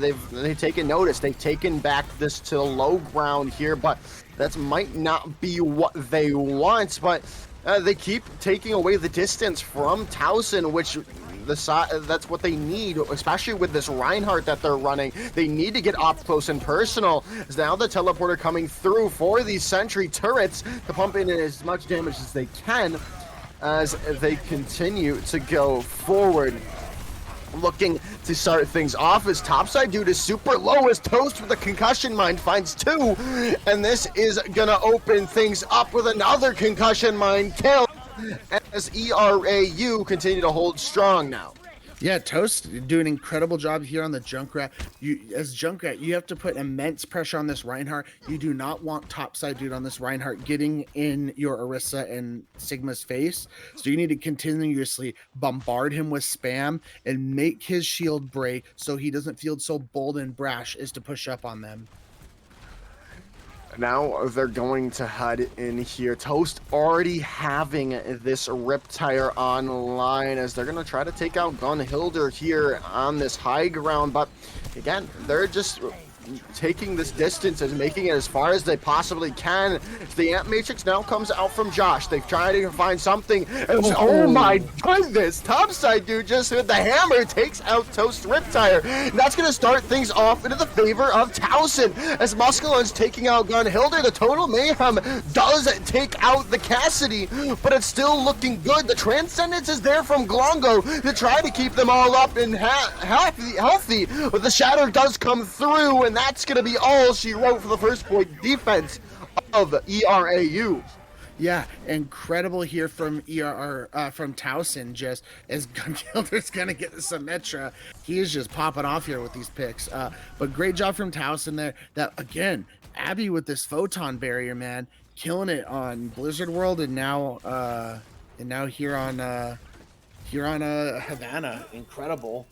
A: they've taken notice. They've taken back this to the low ground here, but that might not be what they want. But they keep taking away the distance from Towson, which that's what they need, especially with this Reinhardt that they're running. They need to get up close and personal. As now the teleporter coming through for these sentry turrets to pump in as much damage as they can as they continue to go forward. Looking to start things off as topside dude is super low as Toast with a concussion mine finds 2, and this is gonna open things up with another concussion mine kill as ERAU continue to hold strong now.
B: Yeah, Toast do an incredible job here on the Junkrat. As Junkrat, you have to put immense pressure on this Reinhardt. You do not want topside dude on this Reinhardt getting in your Orisa and Sigma's face. So you need to continuously bombard him with spam and make his shield break so he doesn't feel so bold and brash as to push up on them.
A: Now they're going to head in here. Toast already having this Riptire online as they're going to try to take out Gunhilder here on this high ground. But again, they're just taking this distance and making it as far as they possibly can. The Amp Matrix now comes out from Josh. They've tried to find something. Oh my goodness. Topside dude just with the hammer takes out Toast Riptire. And that's going to start things off into the favor of Towson as Musculon's taking out Gunhilder. The Total Mayhem does take out the Cassidy, but it's still looking good. The Transcendence is there from Glongo to try to keep them all up and healthy, but the Shatter does come through, and that's going to be all she wrote for the first point defense of ERAU.
B: Yeah, incredible here from from Towson, just as Gunhilder's gonna get the Symmetra. He is just popping off here with these picks. But great job from Towson there. That again, Abby with this photon barrier, man, killing it on Blizzard World and now here on Havana. Incredible.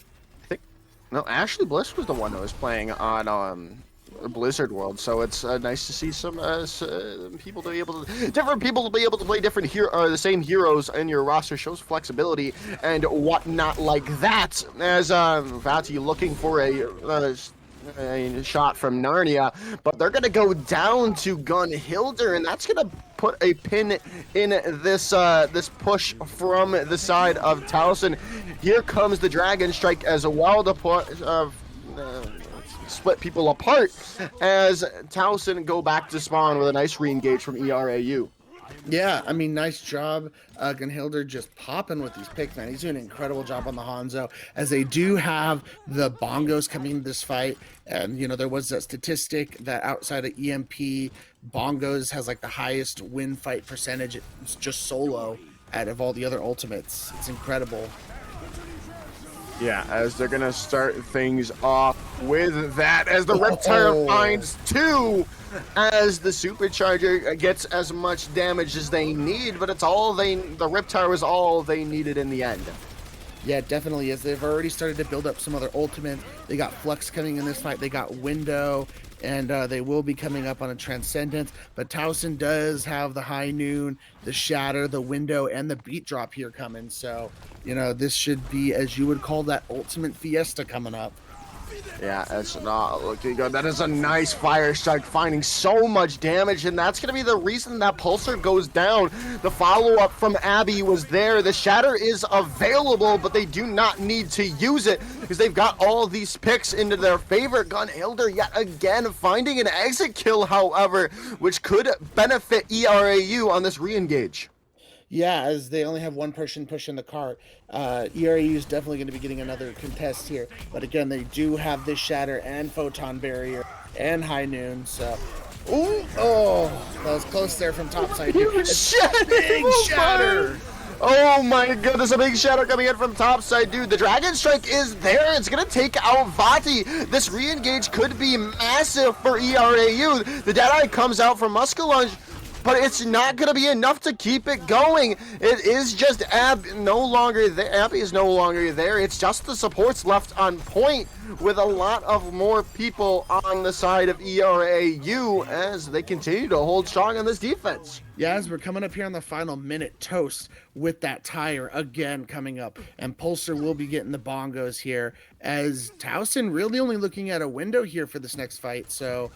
A: No, Ashley Bliss was the one that was playing on Blizzard World, so it's nice to see some people to be able to, different people to be able to play different the same heroes in your roster. Shows flexibility and whatnot like that. As Vati looking for a shot from Narnia, but they're gonna go down to Gunhilder, and that's gonna put a pin in this this push from the side of Towson. Here comes the Dragon Strike as well to split people apart as Towson go back to spawn with a nice re-engage from ERAU.
B: Yeah, I mean, nice job. Gunhilder just popping with these picks, man. He's doing an incredible job on the Hanzo, as they do have the bongos coming into this fight. And, you know, there was that statistic that outside of EMP, bongos has like the highest win fight percentage. It's just solo out of all the other ultimates. It's incredible.
A: Yeah, as they're gonna start things off with that, as the Riptire finds 2, as the Supercharger gets as much damage as they need, but it's all the Riptire was all they needed in the end.
B: Yeah, it definitely is. They've already started to build up some other ultimates. They got Flux coming in this fight. They got Window, and they will be coming up on a Transcendence. But Towson does have the High Noon, the Shatter, the Window, and the Beat Drop here coming. So, you know, this should be, as you would call that, ultimate fiesta coming up.
A: Yeah, it's not looking good. That is a nice fire strike, finding so much damage, and that's going to be the reason that Pulsar goes down. The follow-up from Abby was there. The Shatter is available, but they do not need to use it because they've got all of these picks into their favor. Gunhilder yet again finding an exit kill, however, which could benefit ERAU on this re-engage.
B: Yeah, as they only have one person pushing the cart. ERAU is definitely going to be getting another contest here. But again, they do have this Shatter and Photon Barrier and High Noon. So, ooh, oh, that was close there from topside.
A: Big
B: Shatter!
A: Oh my goodness, a big shadow coming in from top side, dude. The Dragon Strike is there. It's gonna take out Vati. This re-engage could be massive for ERAU. The Deadeye comes out from Muskalunge, but it's not gonna be enough to keep it going. It is just Abby no longer there. Abby is no longer there. It's just the supports left on point, with a lot of more people on the side of ERAU as they continue to hold strong on this defense.
B: Yeah, as we're coming up here on the final minute, Toast with that tire again coming up, and Pulsar will be getting the bongos here, as Towson really only looking at a window here for this next fight. So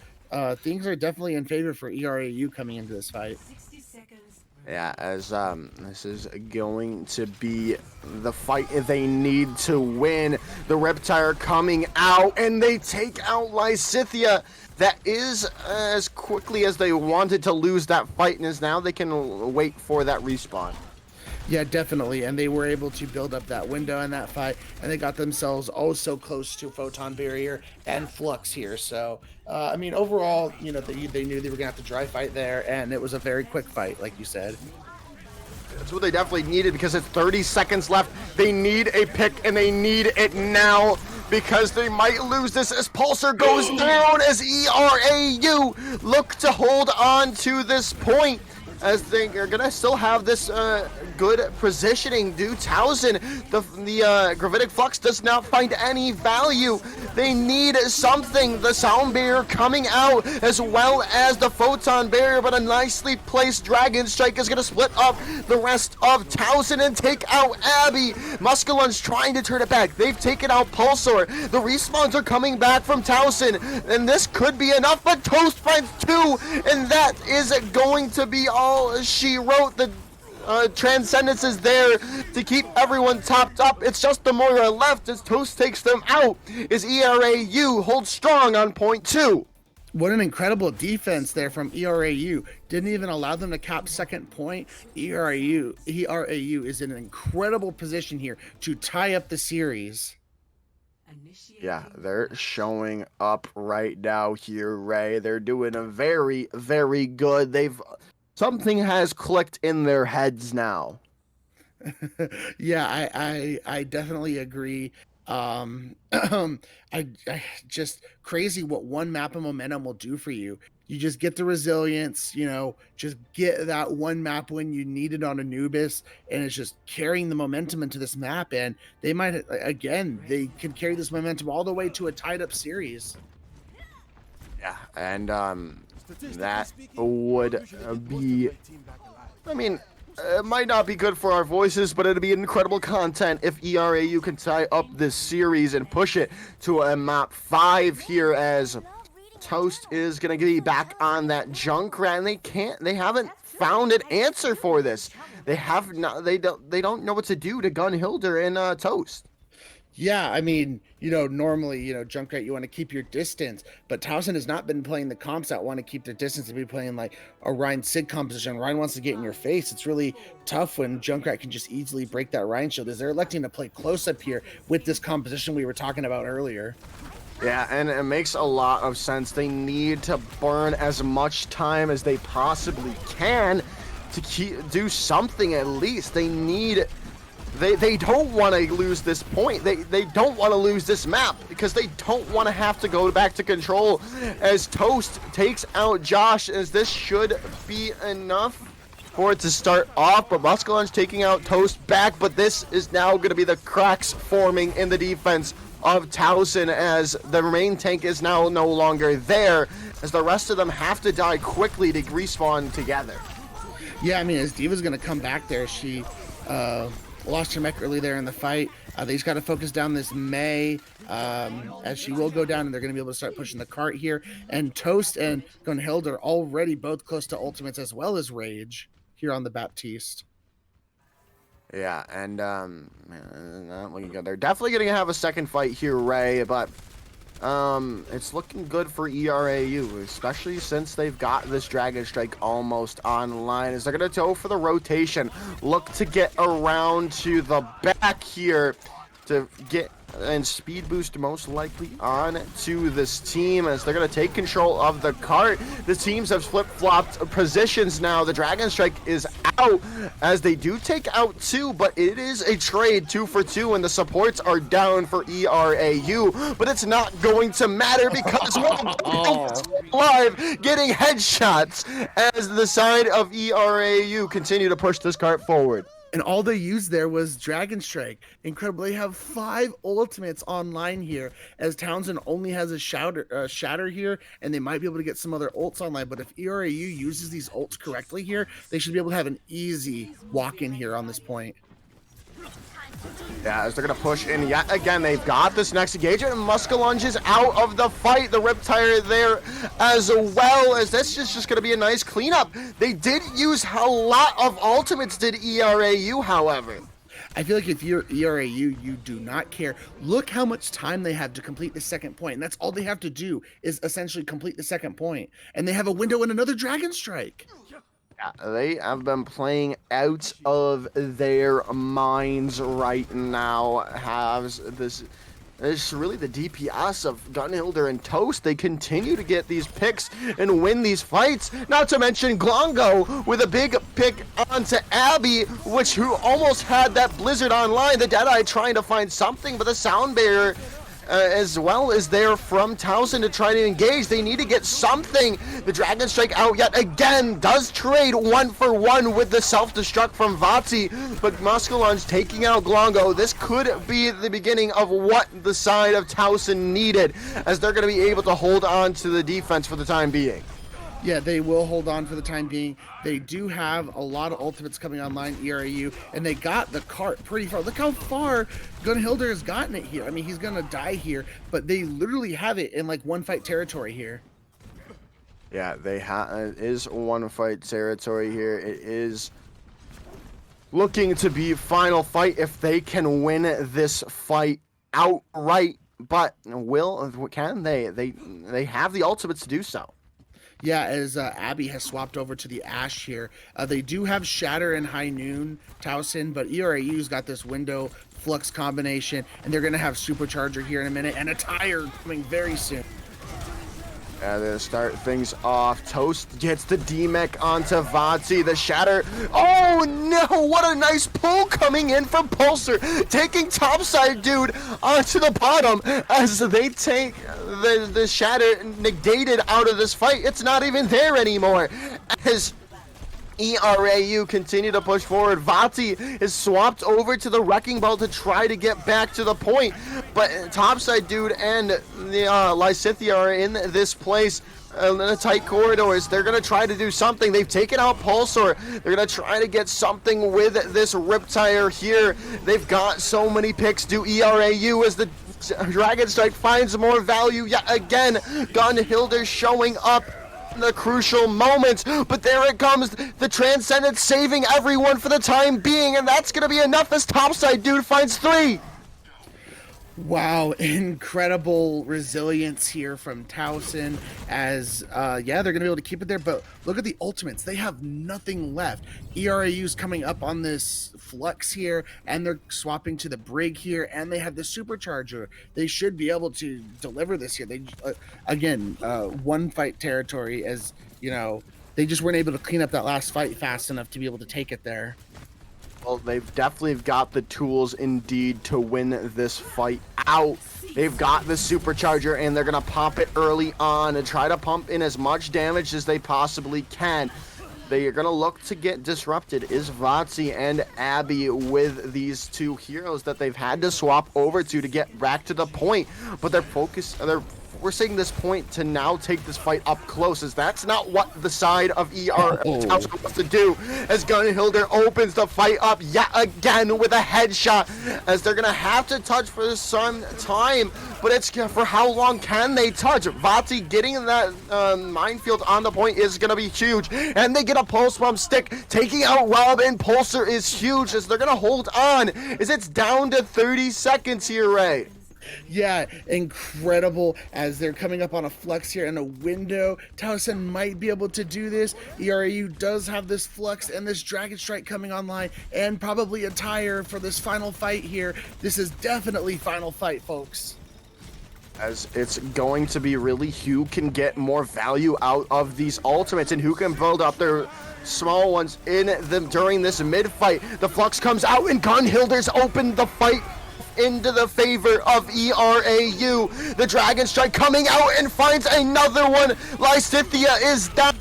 B: things are definitely in favor for ERAU coming into this fight.
C: 60 seconds.
A: Yeah, as this is going to be the fight they need to win. The Reptire coming out, and they take out Lysithia. That is as quickly as they wanted to lose that fight, and is now they can wait for that respawn.
B: Yeah, definitely, and they were able to build up that window in that fight, and they got themselves oh so close to Photon Barrier and Flux here. So, I mean, overall, you know, they knew they were gonna have to dry fight there, and it was a very quick fight, like you said.
A: That's what they definitely needed, because it's 30 seconds left. They need a pick, and they need it now, because they might lose this as Pulsar goes down, as ERAU look to hold on to this point, as they are gonna still have this good positioning. Due Towson, the gravitic flux does not find any value. They need something. The sound barrier coming out, as well as the photon barrier, but a nicely placed Dragon Strike is gonna split up the rest of Towson and take out Abby. Muskalunge trying to turn it back. They've taken out Pulsar. The respawns are coming back from Towson, and this could be enough, but Toast finds two, and that is going to be all she wrote. The Transcendence is there to keep everyone topped up. It's just the Moira left as Toast takes them out, as ERAU holds strong on point 2.
B: What an incredible defense there from ERAU. Didn't even allow them to cap second point. ERAU is in an incredible position here to tie up the series.
A: Yeah, they're showing up right now here, Ray. They're doing a very, very good. Something has clicked in their heads now.
B: Yeah, I definitely agree. I just crazy what one map of momentum will do for you. You just get the resilience, you know, just get that one map when you need it on Anubis, and it's just carrying the momentum into this map, and they might, again, they can carry this momentum all the way to a tied up series.
A: Yeah, and that would be, I mean, it might not be good for our voices, but it'd be incredible content if ERAU can tie up this series and push it to a map 5 here, as Toast is gonna be back on that Junkrat, and they haven't found an answer for this. They don't know what to do to gun Hilder and Toast.
B: Yeah, I mean, you know, normally, you know, Junkrat, you want to keep your distance, but Towson has not been playing the comps that want to keep their distance and be playing like a Ryan Sig composition. Ryan wants to get in your face. It's really tough when Junkrat can just easily break that Ryan shield, as they're electing to play close up here with this composition we were talking about earlier.
A: Yeah, and it makes a lot of sense. They need to burn as much time as they possibly can to do something at least. They need... They don't want to lose this point. They don't want to lose this map, because they don't want to have to go back to control, as Toast takes out Josh, as this should be enough for it to start off. But Muskalunge taking out Toast back, but this is now going to be the cracks forming in the defense of Towson, as the main tank is now no longer there, as the rest of them have to die quickly to respawn together.
B: Yeah, I mean, as Diva's going to come back there, she lost her mech early there in the fight. They just got to focus down this Mei, as she will go down, and they're going to be able to start pushing the cart here. And Toast and Gunhild are already both close to ultimates, as well as Rage here on the Baptiste.
A: Yeah, and they're definitely going to have a second fight here, Ray, but it's looking good for ERAU, especially since they've got this Dragon Strike almost online, as they're going to go for the rotation, look to get around to the back here, to get and speed boost most likely on to this team as they're going to take control of the cart. The teams have flip-flopped positions now. The Dragon Strike is out as they do take out 2, but it is a trade 2 for 2 and the supports are down for ERAU, but it's not going to matter because live getting headshots as the side of ERAU continue to push this cart forward.
B: And all they used there was Dragon Strike. Incredible. They have 5 ultimates online here, as Towson only has a shatter here, and they might be able to get some other ults online. But if ERAU uses these ults correctly here, they should be able to have an easy walk-in here on this point.
A: Yeah, as they're going to push in yet again. They've got this next engagement, and Muskalunge is out of the fight. The Riptire there as well, as this is just going to be a nice cleanup. They did use a lot of ultimates, did ERAU, however.
B: I feel like if you're ERAU, you do not care. Look how much time they have to complete the second point, and that's all they have to do is essentially complete the second point. And they have a window and another Dragon Strike.
A: Yeah, they have been playing out of their minds right now. Has this is really the DPS of Gunhilder and Toast. They continue to get these picks and win these fights. Not to mention Glongo with a big pick onto Abby, who almost had that Blizzard online. The Deadeye trying to find something, but the Sound Barrier as well as there from Towson to try to engage. They need to get something. The Dragon Strike out yet again, does trade 1 for 1 with the self-destruct from Vati, but Muskalunge taking out Glongo. This could be the beginning of what the side of Towson needed, as they're going to be able to hold on to the defense for the time being.
B: Yeah, they will hold on for the time being. They do have a lot of ultimates coming online, ERAU, and they got the cart pretty far. Look how far Gunhilder has gotten it here. I mean, he's going to die here, but they literally have it in like one fight territory here.
A: Yeah, it is one fight territory here. It is looking to be final fight if they can win this fight outright, but can they? They have the ultimates to do so.
B: Yeah, as Abby has swapped over to the Ashe here. They do have Shatter and High Noon, Towson, but ERAU's got this window flux combination, and they're going to have Supercharger here in a minute, and a Tire coming very soon.
A: They're going to start things off. Toast gets the D-Mech onto Vati. The Shatter. Oh, no. What a nice pull coming in from Pulsar. Taking topside dude onto the bottom as they take the Shatter negated out of this fight. It's not even there anymore. As ERAU continue to push forward. Vati is swapped over to the Wrecking Ball to try to get back to the point, but Topside Dude and the Lysithia are in this place in the tight corridors. They're going to try to do something. They've taken out Pulsar. They're going to try to get something with this Riptire here. They've got so many picks. Do ERAU as the Dragon Strike finds more value yet again. Gunhilder showing up the crucial moments, but there it comes, the Transcendence saving everyone for the time being, and that's gonna be enough as Topside Dude finds 3.
B: Wow, incredible resilience here from Towson as, yeah, they're going to be able to keep it there, but look at the ultimates. They have nothing left. ERAU's coming up on this flux here, and they're swapping to the Brig here, and they have the Supercharger. They should be able to deliver this here. They, again, one fight territory, as, you know, they just weren't able to clean up that last fight fast enough to be able to take it there.
A: Well, they've definitely got the tools indeed to win this fight out. They've got the Supercharger, and they're going to pump it early on and try to pump in as much damage as they possibly can. They are going to look to get disrupted is Vati and Abby with these two heroes that they've had to swap over to get back to the point. But they're forcing this point to now take this fight up close, as that's not what the side of wants to do, as Gunhilder opens the fight up yet again with a headshot, as they're gonna have to touch for some time, but it's for how long can they touch? Vati getting that minefield on the point is gonna be huge, and they get a pulse bomb stick taking out Rob, and Pulsar is huge as they're gonna hold on as it's down to 30 seconds here, Ray.
B: Yeah, incredible as they're coming up on a flux here in a window. Towson might be able to do this. ERAU does have this flux and this Dragon Strike coming online and probably a tire for this final fight here. This is definitely final fight, folks.
A: As it's going to be really who can get more value out of these ultimates and who can build up their small ones in them during this mid fight. The flux comes out and Gunhilder's opened the fight into the favor of ERAU. The Dragon Strike coming out and finds another one. Lysithia is down.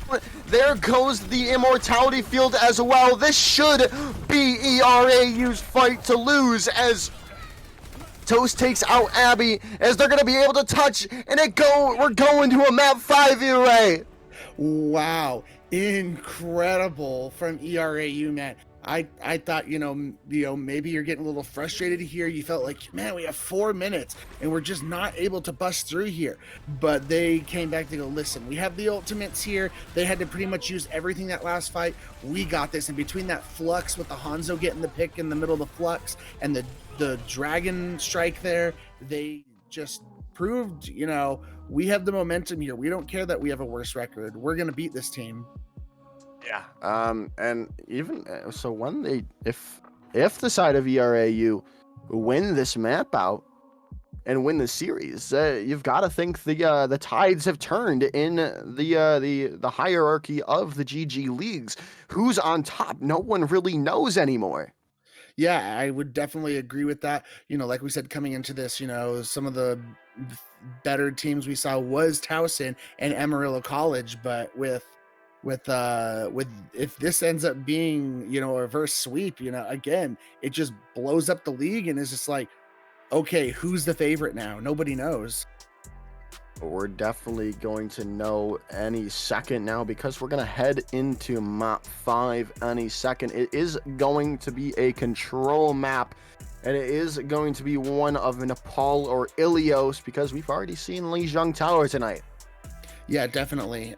A: There goes the Immortality Field as well. This should be ERAU's fight to lose as Toast takes out Abby as they're going to be able to touch, and we're going to a map 5 ERA.
B: Wow, incredible from ERAU, man. I thought, maybe you're getting a little frustrated here. You felt like, man, we have 4 minutes and we're just not able to bust through here. But they came back to go, listen, we have the ultimates here. They had to pretty much use everything that last fight. We got this. And between that flux with the Hanzo getting the pick in the middle of the flux and the Dragon Strike there, they just proved, we have the momentum here. We don't care that we have a worse record. We're going to beat this team.
A: Yeah. And even so, when if the side of ERAU win this map out and win the series, you've got to think the tides have turned in the hierarchy of the GG leagues. Who's on top? No one really knows anymore.
B: Yeah, I would definitely agree with that. Like we said, coming into this, some of the better teams we saw was Towson and Amarillo College, but with if this ends up being a reverse sweep, again, it just blows up the league and is just like, okay, who's the favorite now? Nobody knows.
A: We're definitely going to know any second now because we're going to head into map 5 any second. It is going to be a control map, and it is going to be one of Nepal or Ilios because we've already seen Lijiang Tower tonight.
B: Yeah, definitely.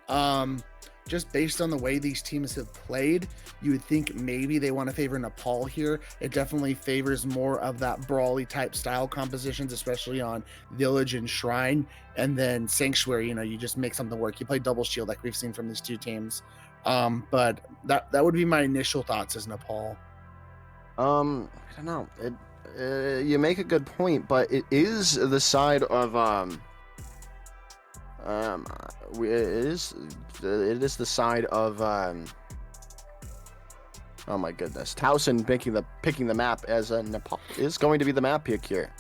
B: Just based on the way these teams have played, you would think maybe they want to favor Nepal here. It definitely favors more of that brawly type style compositions, especially on Village and Shrine. And then Sanctuary, you just make something work. You play double shield like we've seen from these two teams. But that would be my initial thoughts as Nepal.
A: I don't know. You make a good point, but it is the side of it is the side of oh my goodness, Towson picking the map as a Nepal is going to be the map pick here.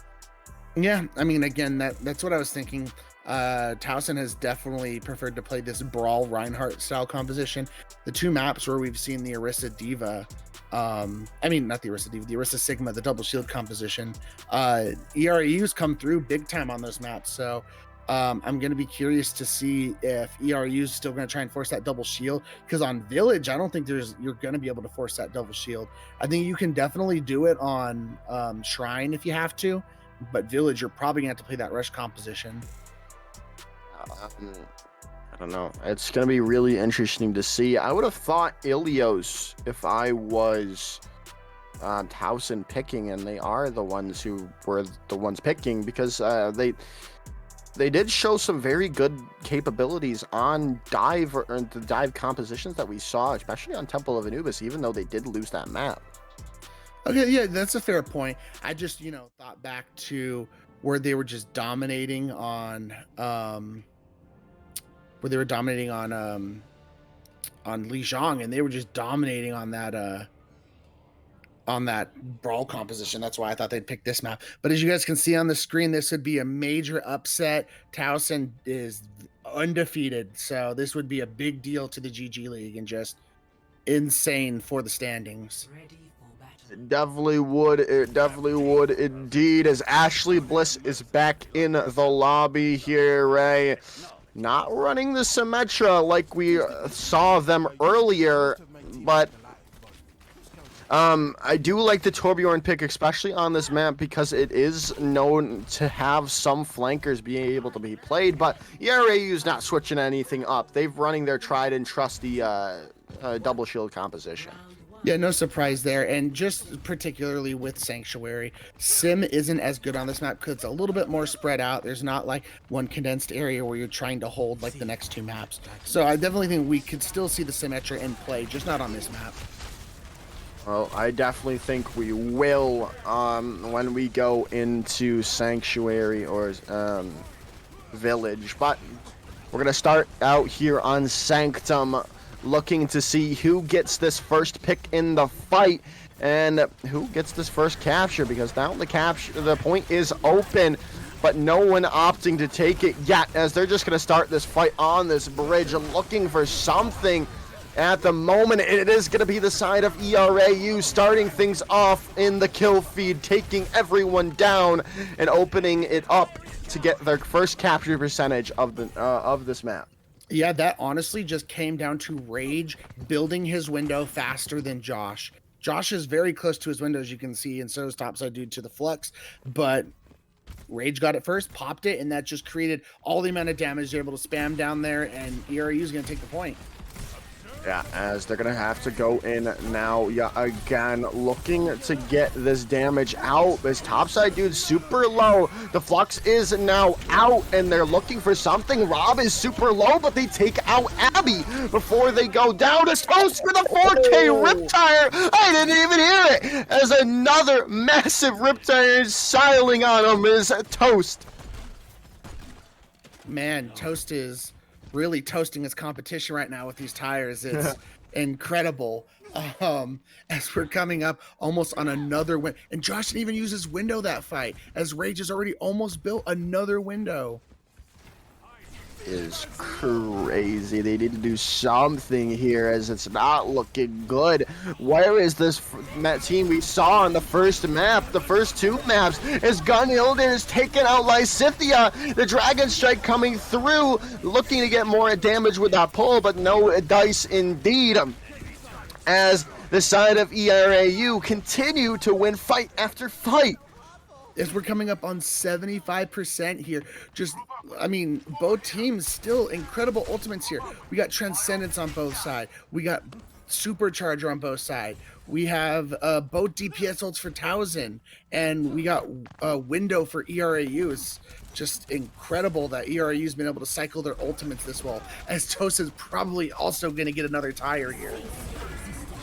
B: Yeah, I mean, again, that's what I was thinking. Towson has definitely preferred to play this Brawl Reinhardt style composition. The two maps where we've seen the Orisa Diva, I mean, not the Orisa Diva, the Orisa Sigma, the double shield composition. ERAU's come through big time on those maps, so I'm going to be curious to see if ERAU is still going to try and force that double shield, because on Village, I don't think you're going to be able to force that double shield. I think you can definitely do it on Shrine if you have to, but Village, you're probably going to have to play that rush composition.
A: I don't know. It's going to be really interesting to see. I would have thought Ilios if I was Towson picking, and they are the ones who were the ones picking because they did show some very good capabilities on dive or the dive compositions that we saw, especially on Temple of Anubis, even though they did lose that map.
B: Okay, yeah, that's a fair point. I just, thought back to where they were just dominating on Lijiang, and they were just dominating on that brawl composition. That's why I thought they'd pick this map. But as you guys can see on the screen, this would be a major upset. Towson is undefeated, so this would be a big deal to the GG League and just insane for the standings.
A: It definitely would. It definitely would indeed. As Ashley Bliss is back in the lobby here, Ray. Not running the Symmetra like we saw them earlier, but I do like the Torbjorn pick, especially on this map, because it is known to have some flankers being able to be played, but ERAU's not switching anything up. They've running their tried and trusty double shield composition.
B: Yeah, no surprise there. And just particularly with Sanctuary, Sim isn't as good on this map because it's a little bit more spread out. There's not like one condensed area where you're trying to hold like the next two maps. So I definitely think we could still see the Symmetra in play, just not on this map.
A: Well, I definitely think we will when we go into Sanctuary or Village. But we're going to start out here on Sanctum, looking to see who gets this first pick in the fight and who gets this first capture, because now the point is open, but no one opting to take it yet, as they're just going to start this fight on this bridge, looking for something. At the moment, it is going to be the side of ERAU starting things off in the kill feed, taking everyone down and opening it up to get their first capture percentage of this map.
B: Yeah, that honestly just came down to Rage building his window faster than Josh. Josh is very close to his window, as you can see, and so is Topside due to the flux, but Rage got it first, popped it, and that just created all the amount of damage they're able to spam down there, and ERAU is going to take the point.
A: Yeah, as they're going to have to go in now, yeah, again, looking to get this damage out. This topside dude's super low. The Flux is now out, and they're looking for something. Rob is super low, but they take out Abby before they go down. It's Toast for the 4K Riptire. I didn't even hear it, as another massive Riptire is siling on him is Toast.
B: Man, Toast is really toasting his competition right now with these tires. It's incredible. As we're coming up almost on another win, and Josh didn't even use his window that fight, as Rage has already almost built another window.
A: Is crazy. They need to do something here, as it's not looking good. Where is this team we saw in the first map, the first two maps, as Gunhilder is taking out Lysithia. The Dragon Strike coming through, looking to get more damage with that pull, but no dice indeed, as the side of ERAU continue to win fight after fight.
B: As we're coming up on 75% here, I mean, both teams still incredible ultimates here. We got Transcendence on both sides. We got Supercharger on both sides. We have both DPS ults for Towson, and we got a window for ERAU. It's just incredible that ERAU's been able to cycle their ultimates this well, as Toast is probably also going to get another tire here.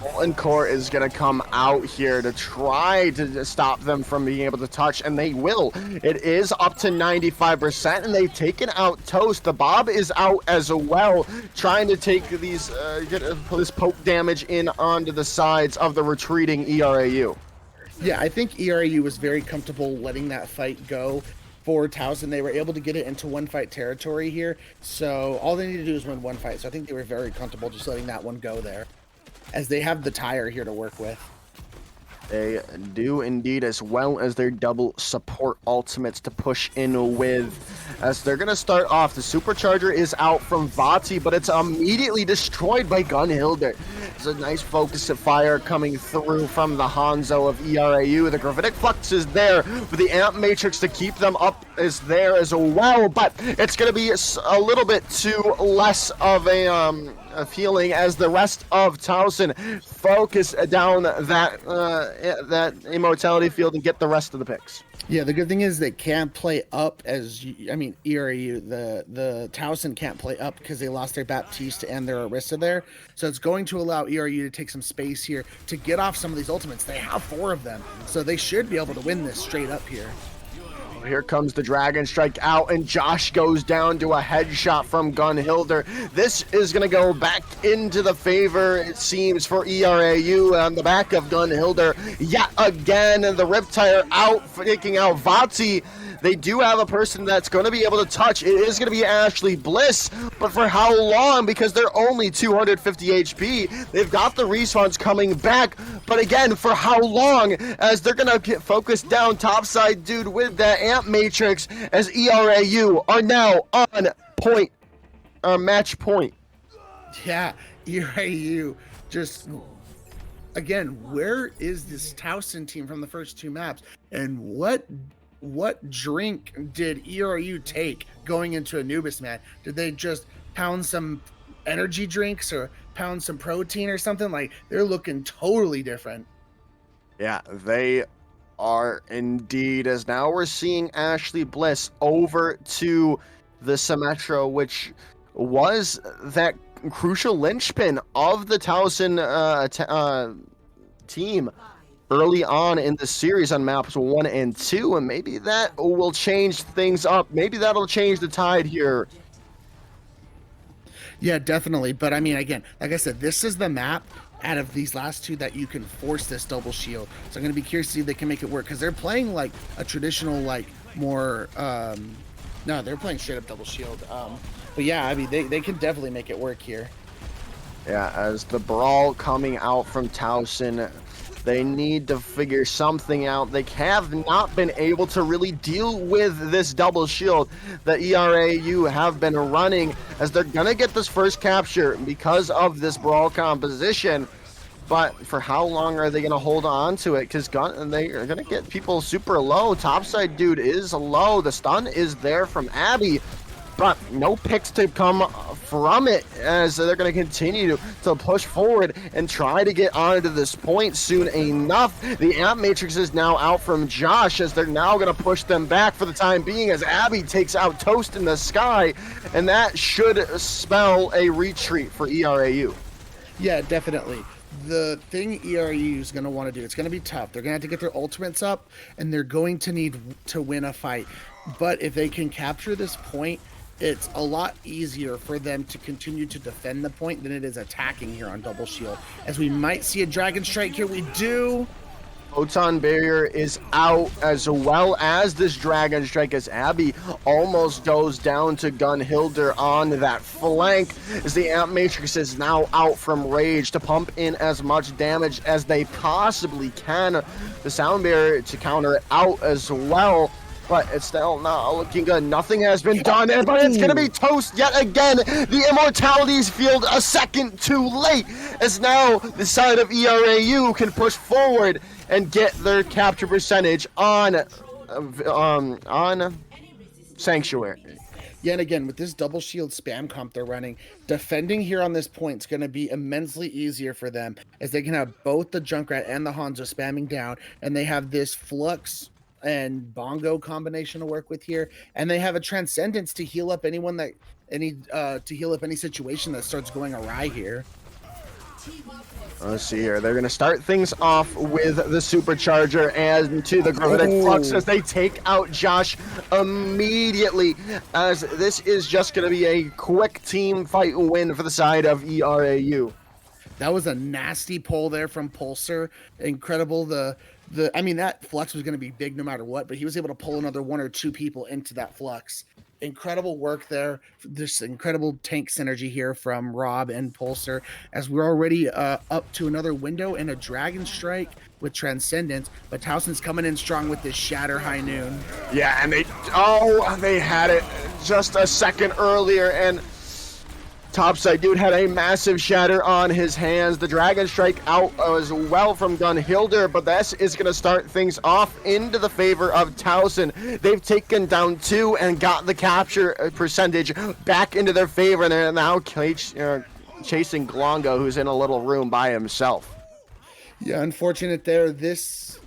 A: Molten Core is going to come out here to try to stop them from being able to touch, and they will. It is up to 95%, and they've taken out Toast. The Bob is out as well, trying to take these get this poke damage in onto the sides of the retreating ERAU.
B: Yeah, I think ERAU was very comfortable letting that fight go for Towson. They were able to get it into one fight territory here, so all they need to do is win one fight. So I think they were very comfortable just letting that one go there, as they have the tire here to work with.
A: They do indeed, as well as their double support ultimates to push in with. As they're going to start off, the Supercharger is out from Vati, but it's immediately destroyed by Gunhilder. It's a nice focus of fire coming through from the Hanzo of ERAU. The Gravitic Flux is there, but the Amp Matrix to keep them up is there as well, but it's going to be a little bit too less of a feeling, as the rest of Towson focus down that immortality field and get the rest of the picks.
B: Yeah, the good thing is they can't play up ERAU, the Towson can't play up because they lost their Baptiste and their Orisa there. So it's going to allow ERAU to take some space here to get off some of these ultimates. They have 4 of them, so they should be able to win this straight up here.
A: Here comes the Dragon Strike out, and Josh goes down to a headshot from Gunhilder. This is going to go back into the favor, it seems, for ERAU on the back of Gunhilder. Yet again, the Riptire out, taking out Vati. They do have a person that's going to be able to touch. It is going to be Ashley Bliss, but for how long? Because they're only 250 HP. They've got the respawns coming back, but again, for how long? As they're going to get focused down topside dude with that Amp Matrix, as ERAU are now on point, match point.
B: Yeah, ERAU just... Again, where is this Towson team from the first 2 maps? And what drink did ERAU take going into Anubis, man? Did they just pound some energy drinks or pound some protein or something. Like, they're looking totally different.
A: Yeah, they are indeed, as now we're seeing Ashley Bliss over to the Symmetro, which was that crucial linchpin of the Towson team early on in the series on maps 1 and 2, and maybe that will change things up. Maybe that'll change the tide here.
B: Yeah, definitely. But I mean, again, like I said, this is the map out of these last two that you can force this double shield. So I'm going to be curious to see if they can make it work, because they're playing like a traditional, like more, no, they're playing straight up double shield. But yeah, I mean, they can definitely make it work here.
A: Yeah, as the brawl coming out from Towson, they need to figure something out. They have not been able to really deal with this double shield that ERAU have been running, as they're going to get this first capture because of this brawl composition. But for how long are they going to hold on to it? Because they are going to get people super low. Topside dude is low. The stun is there from Abby, but no picks to come from it, as they're going to continue to push forward and try to get onto this point soon enough. The Amp Matrix is now out from Josh, as they're now going to push them back for the time being, as Abby takes out Toast in the sky, and that should spell a retreat for ERAU.
B: Yeah, definitely. The thing ERAU is going to want to do, it's going to be tough. They're going to have to get their ultimates up, and they're going to need to win a fight. But if they can capture this point, it's a lot easier for them to continue to defend the point than it is attacking here on double shield. As we might see a Dragon Strike here. We do.
A: Photon Barrier is out, as well as this Dragon Strike, as Abby almost goes down to Gunhilder on that flank, as the Amp Matrix is now out from Rage to pump in as much damage as they possibly can. The Sound Barrier to counter it out as well, but it's still not looking good. Nothing has been done, but it's going to be Toast yet again. The Immortalities field a second too late, as now the side of ERAU can push forward and get their capture percentage on Sanctuary.
B: Yet again, with this double shield spam comp they're running, defending here on this point is going to be immensely easier for them, as they can have both the Junkrat and the Hanzo spamming down, and they have this Flux and Bongo combination to work with here, and they have a Transcendence to heal up anyone that to heal up any situation that starts going awry here.
A: Let's see here. They're going to start things off with the Supercharger and to the Gravitic Flux, as they take out Josh immediately, as this is just going to be a quick team fight win for the side of ERAU.
B: That was a nasty pull there from Pulsar. Incredible. I mean, that Flux was going to be big no matter what, but he was able to pull another one or two people into that Flux. Incredible work there. This incredible tank synergy here from Rob and Pulsar, as we're already up to another window and a Dragon Strike with Transcendence, but Towson's coming in strong with this Shatter High Noon.
A: Yeah, and they had it just a second earlier, and Topside dude had a massive shatter on his hands. The Dragon Strike out as well from Gunhilder, but this is going to start things off into the favor of Towson. They've taken down 2 and got the capture percentage back into their favor, and they're now chasing Glongo, who's in a little room by himself.
B: Yeah, unfortunate there.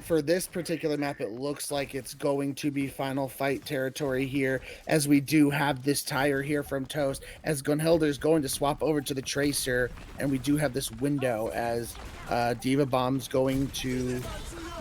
B: For this particular map, it looks like it's going to be final fight territory here, as we do have this tire here from Toast, as Gunhilder is going to swap over to the Tracer, and we do have this window as Diva Bomb's going to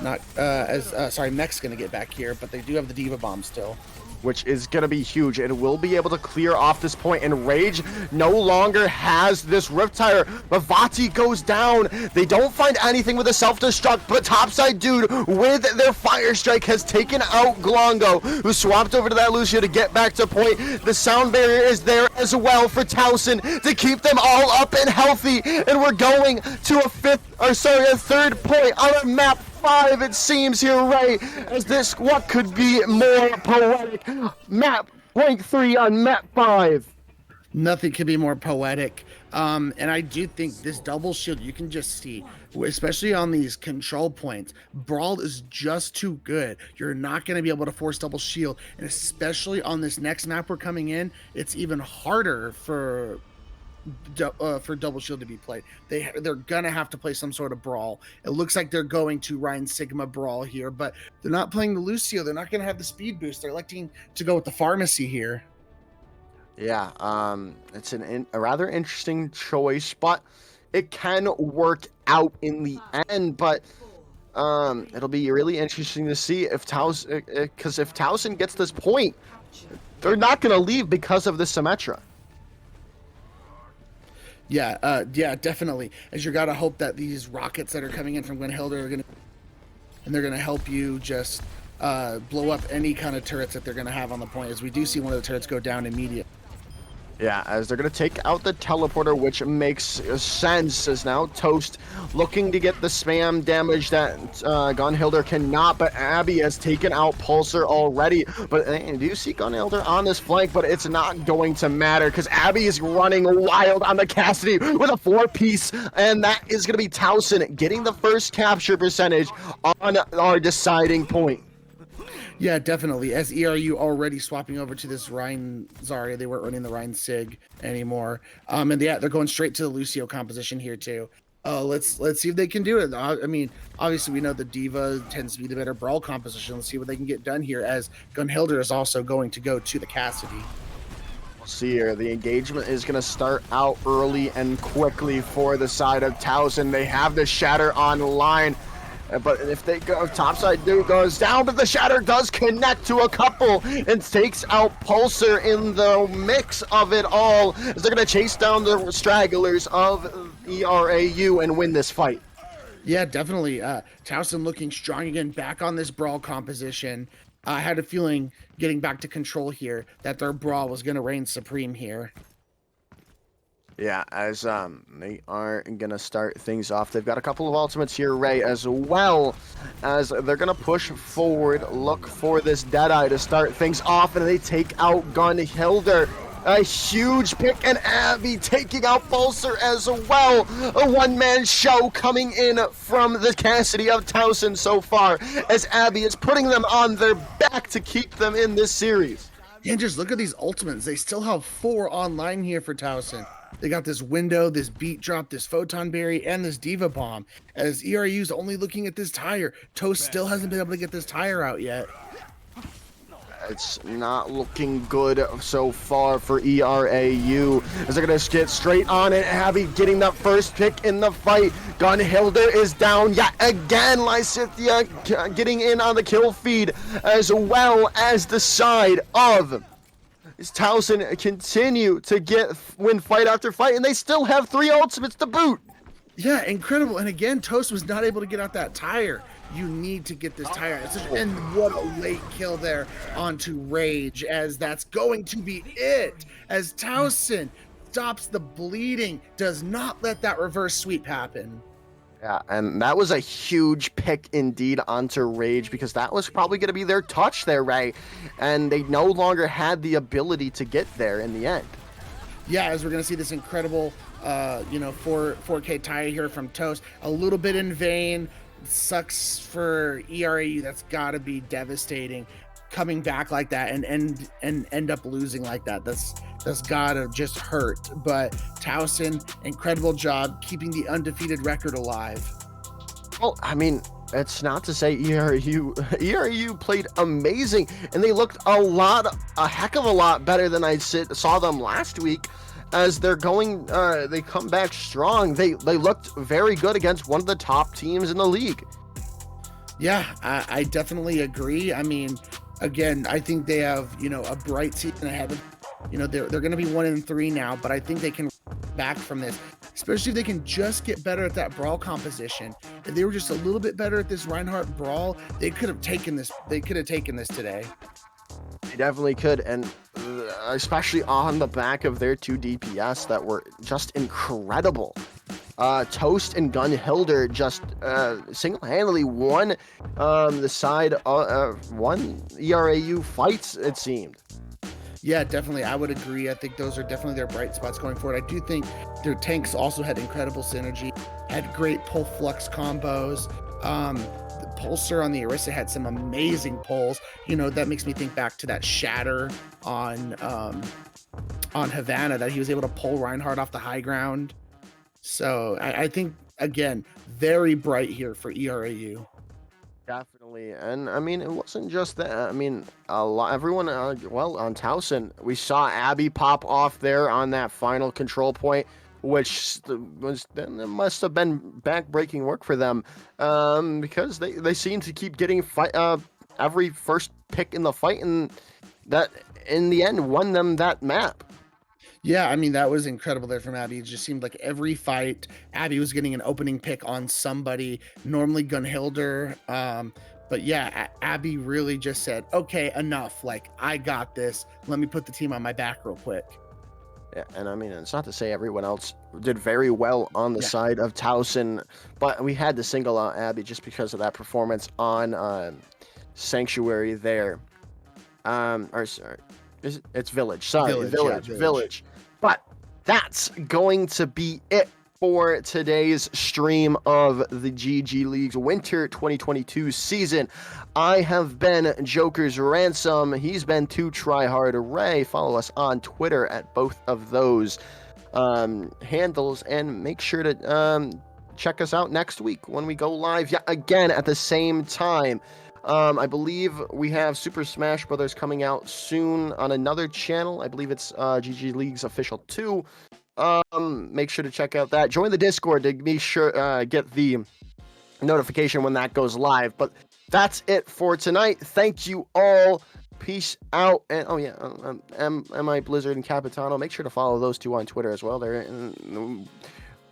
B: Mech's going to get back here, but they do have the Diva Bomb still,
A: which is going to be huge. It will be able to clear off this point, and Rage no longer has this Rift Tire. But Vati goes down. They don't find anything with a self-destruct, but Topside dude with their Fire Strike has taken out Glongo, who swapped over to that Lucio to get back to point. The Sound Barrier is there as well for Towson to keep them all up and healthy, and we're going to a third point on a map 5, it seems here, right? As this, what could be more poetic? Map rank 3 on map 5.
B: Nothing could be more poetic. And I do think this double shield, you can just see, especially on these control points, Brawl is just too good. You're not going to be able to force double shield, and especially on this next map we're coming in, it's even harder for for double shield to be played. They're gonna have to play some sort of brawl. It looks like they're going to Ryan Sigma brawl here, but they're not playing the Lucio. They're not gonna have the speed boost. They're electing to go with the pharmacy here.
A: Yeah, it's a rather interesting choice, but it can work out in the end. But it'll be really interesting to see if Towson, because if Towson gets this point, they're not going to leave because of the Symmetra.
B: Yeah, yeah, definitely. As you gotta hope that these rockets that are coming in from Glenhilder they're gonna help you just blow up any kind of turrets that they're gonna have on the point. As we do see one of the turrets go down immediately.
A: Yeah, as they're going to take out the teleporter, which makes sense, as now Toast looking to get the spam damage that Gunhilder cannot, but Abby has taken out Pulsar already. But do you see Gunhilder on this flank? But it's not going to matter, because Abby is running wild on the Cassidy with a 4-piece, and that is going to be Towson getting the first capture percentage on our deciding point.
B: Yeah, definitely. As ERU already swapping over to this Rhine Zarya, they weren't running the Rhine Sig anymore. And yeah, they're going straight to the Lucio composition here too. Let's see if they can do it. I mean, obviously we know the Diva tends to be the better brawl composition. Let's see what they can get done here, as Gunhilder is also going to go to the Cassidy.
A: We'll see here. The engagement is going to start out early and quickly for the side of Towson. They have the Shatter online. But if they go, topside dude goes down, but the Shatter does connect to a couple and takes out Pulsar in the mix of it all, as they're going to chase down the stragglers of ERAU and win this fight.
B: Yeah, definitely. Towson looking strong again, back on this brawl composition. I had a feeling getting back to control here that their brawl was going to reign supreme here.
A: Yeah, as they are gonna start things off. They've got a couple of ultimates here, Ray, as well as they're gonna push forward, look for this Deadeye to start things off, and they take out Gunhilder. A huge pick, and Abby taking out Pulsar as well. A one-man show coming in from the Cassidy of Towson so far, as Abby is putting them on their back to keep them in this series.
B: And just look at these ultimates. They still have 4 online here for Towson. They got this window, this beat drop, this photon berry, and this diva bomb. As ERU's only looking at this tire, Toast still hasn't been able to get this tire out yet.
A: It's not looking good so far for ERAU, as they're going to get straight on it. Abby getting that first pick in the fight. Gunhilder is down yet again. Lysithia getting in on the kill feed, as well as the side of Towson continue to win fight after fight, and they still have 3 ultimates to boot.
B: Yeah, incredible. And again, Toast was not able to get out that tire. You need to get this tire. And what a late kill there onto Rage, as that's going to be it. As Towson stops the bleeding, does not let that reverse sweep happen.
A: Yeah, and that was a huge pick indeed onto Rage, because that was probably going to be their touch there, Ray. And they no longer had the ability to get there in the end.
B: Yeah, as we're going to see this incredible, 4K tire here from Toast. A little bit in vain. Sucks for ERAU. That's got to be devastating. Coming back like that and end up losing like that. That's gotta just hurt. But Towson, incredible job keeping the undefeated record alive.
A: Well, I mean, it's not to say ERAU played amazing, and they looked a heck of a lot better than I saw them last week. As they're going, they come back strong. They looked very good against one of the top teams in the league.
B: Yeah, I definitely agree. I mean, again, I think they have, a bright season ahead of, they're going to be 1-3 now, but I think they can back from this, especially if they can just get better at that brawl composition. If they were just a little bit better at this Reinhardt brawl, they could have taken this. They could have taken this today.
A: They definitely could, and especially on the back of their 2 DPS that were just incredible. Toast and Gunhilder just single-handedly won the side one ERAU fights, it seemed.
B: Yeah, definitely. I would agree. I think those are definitely their bright spots going forward. I do think their tanks also had incredible synergy, had great pull flux combos. The Pulsar on the Orisa had some amazing pulls. That makes me think back to that Shatter on on Havana that he was able to pull Reinhardt off the high ground. So I think, again, very bright here for ERAU.
A: Definitely, and I mean, it wasn't just that. I mean, a lot, everyone, well, on Towson, we saw Abby pop off there on that final control point, which was then it must have been back-breaking work for them, because they seem to keep getting every first pick in the fight, and that in the end won them that map.
B: Yeah, I mean, that was incredible there from Abby. It just seemed like every fight, Abby was getting an opening pick on somebody, normally Gunhilder. But yeah, Abby really just said, okay, enough. Like, I got this. Let me put the team on my back real quick.
A: Yeah, and I mean, it's not to say everyone else did very well on the
B: Yeah.
A: side of Towson, but we had to single out Abby just because of that performance on Sanctuary there. Or sorry, it's Village. Sorry, Village. But that's going to be it for today's stream of the GG Leagues Winter 2022 season. I have been Joker's Ransom. He's been 2Tryhard Ray. Follow us on Twitter at both of those handles, and make sure to check us out next week when we go live yet again at the same time. I believe we have Super Smash Brothers coming out soon on another channel. I believe it's GG Leagues Official 2. Make sure to check out that. Join the Discord to be sure get the notification when that goes live. But that's it for tonight. Thank you all. Peace out. And oh yeah, MI Blizzard and Capitano. Make sure to follow those two on Twitter as well.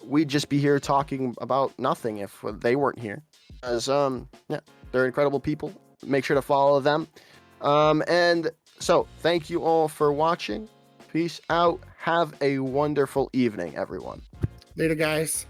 A: We'd just be here talking about nothing if they weren't here. As yeah, they're incredible people. Make sure to follow them. And so thank you all for watching. Peace out. Have a wonderful evening, everyone.
B: Later, guys.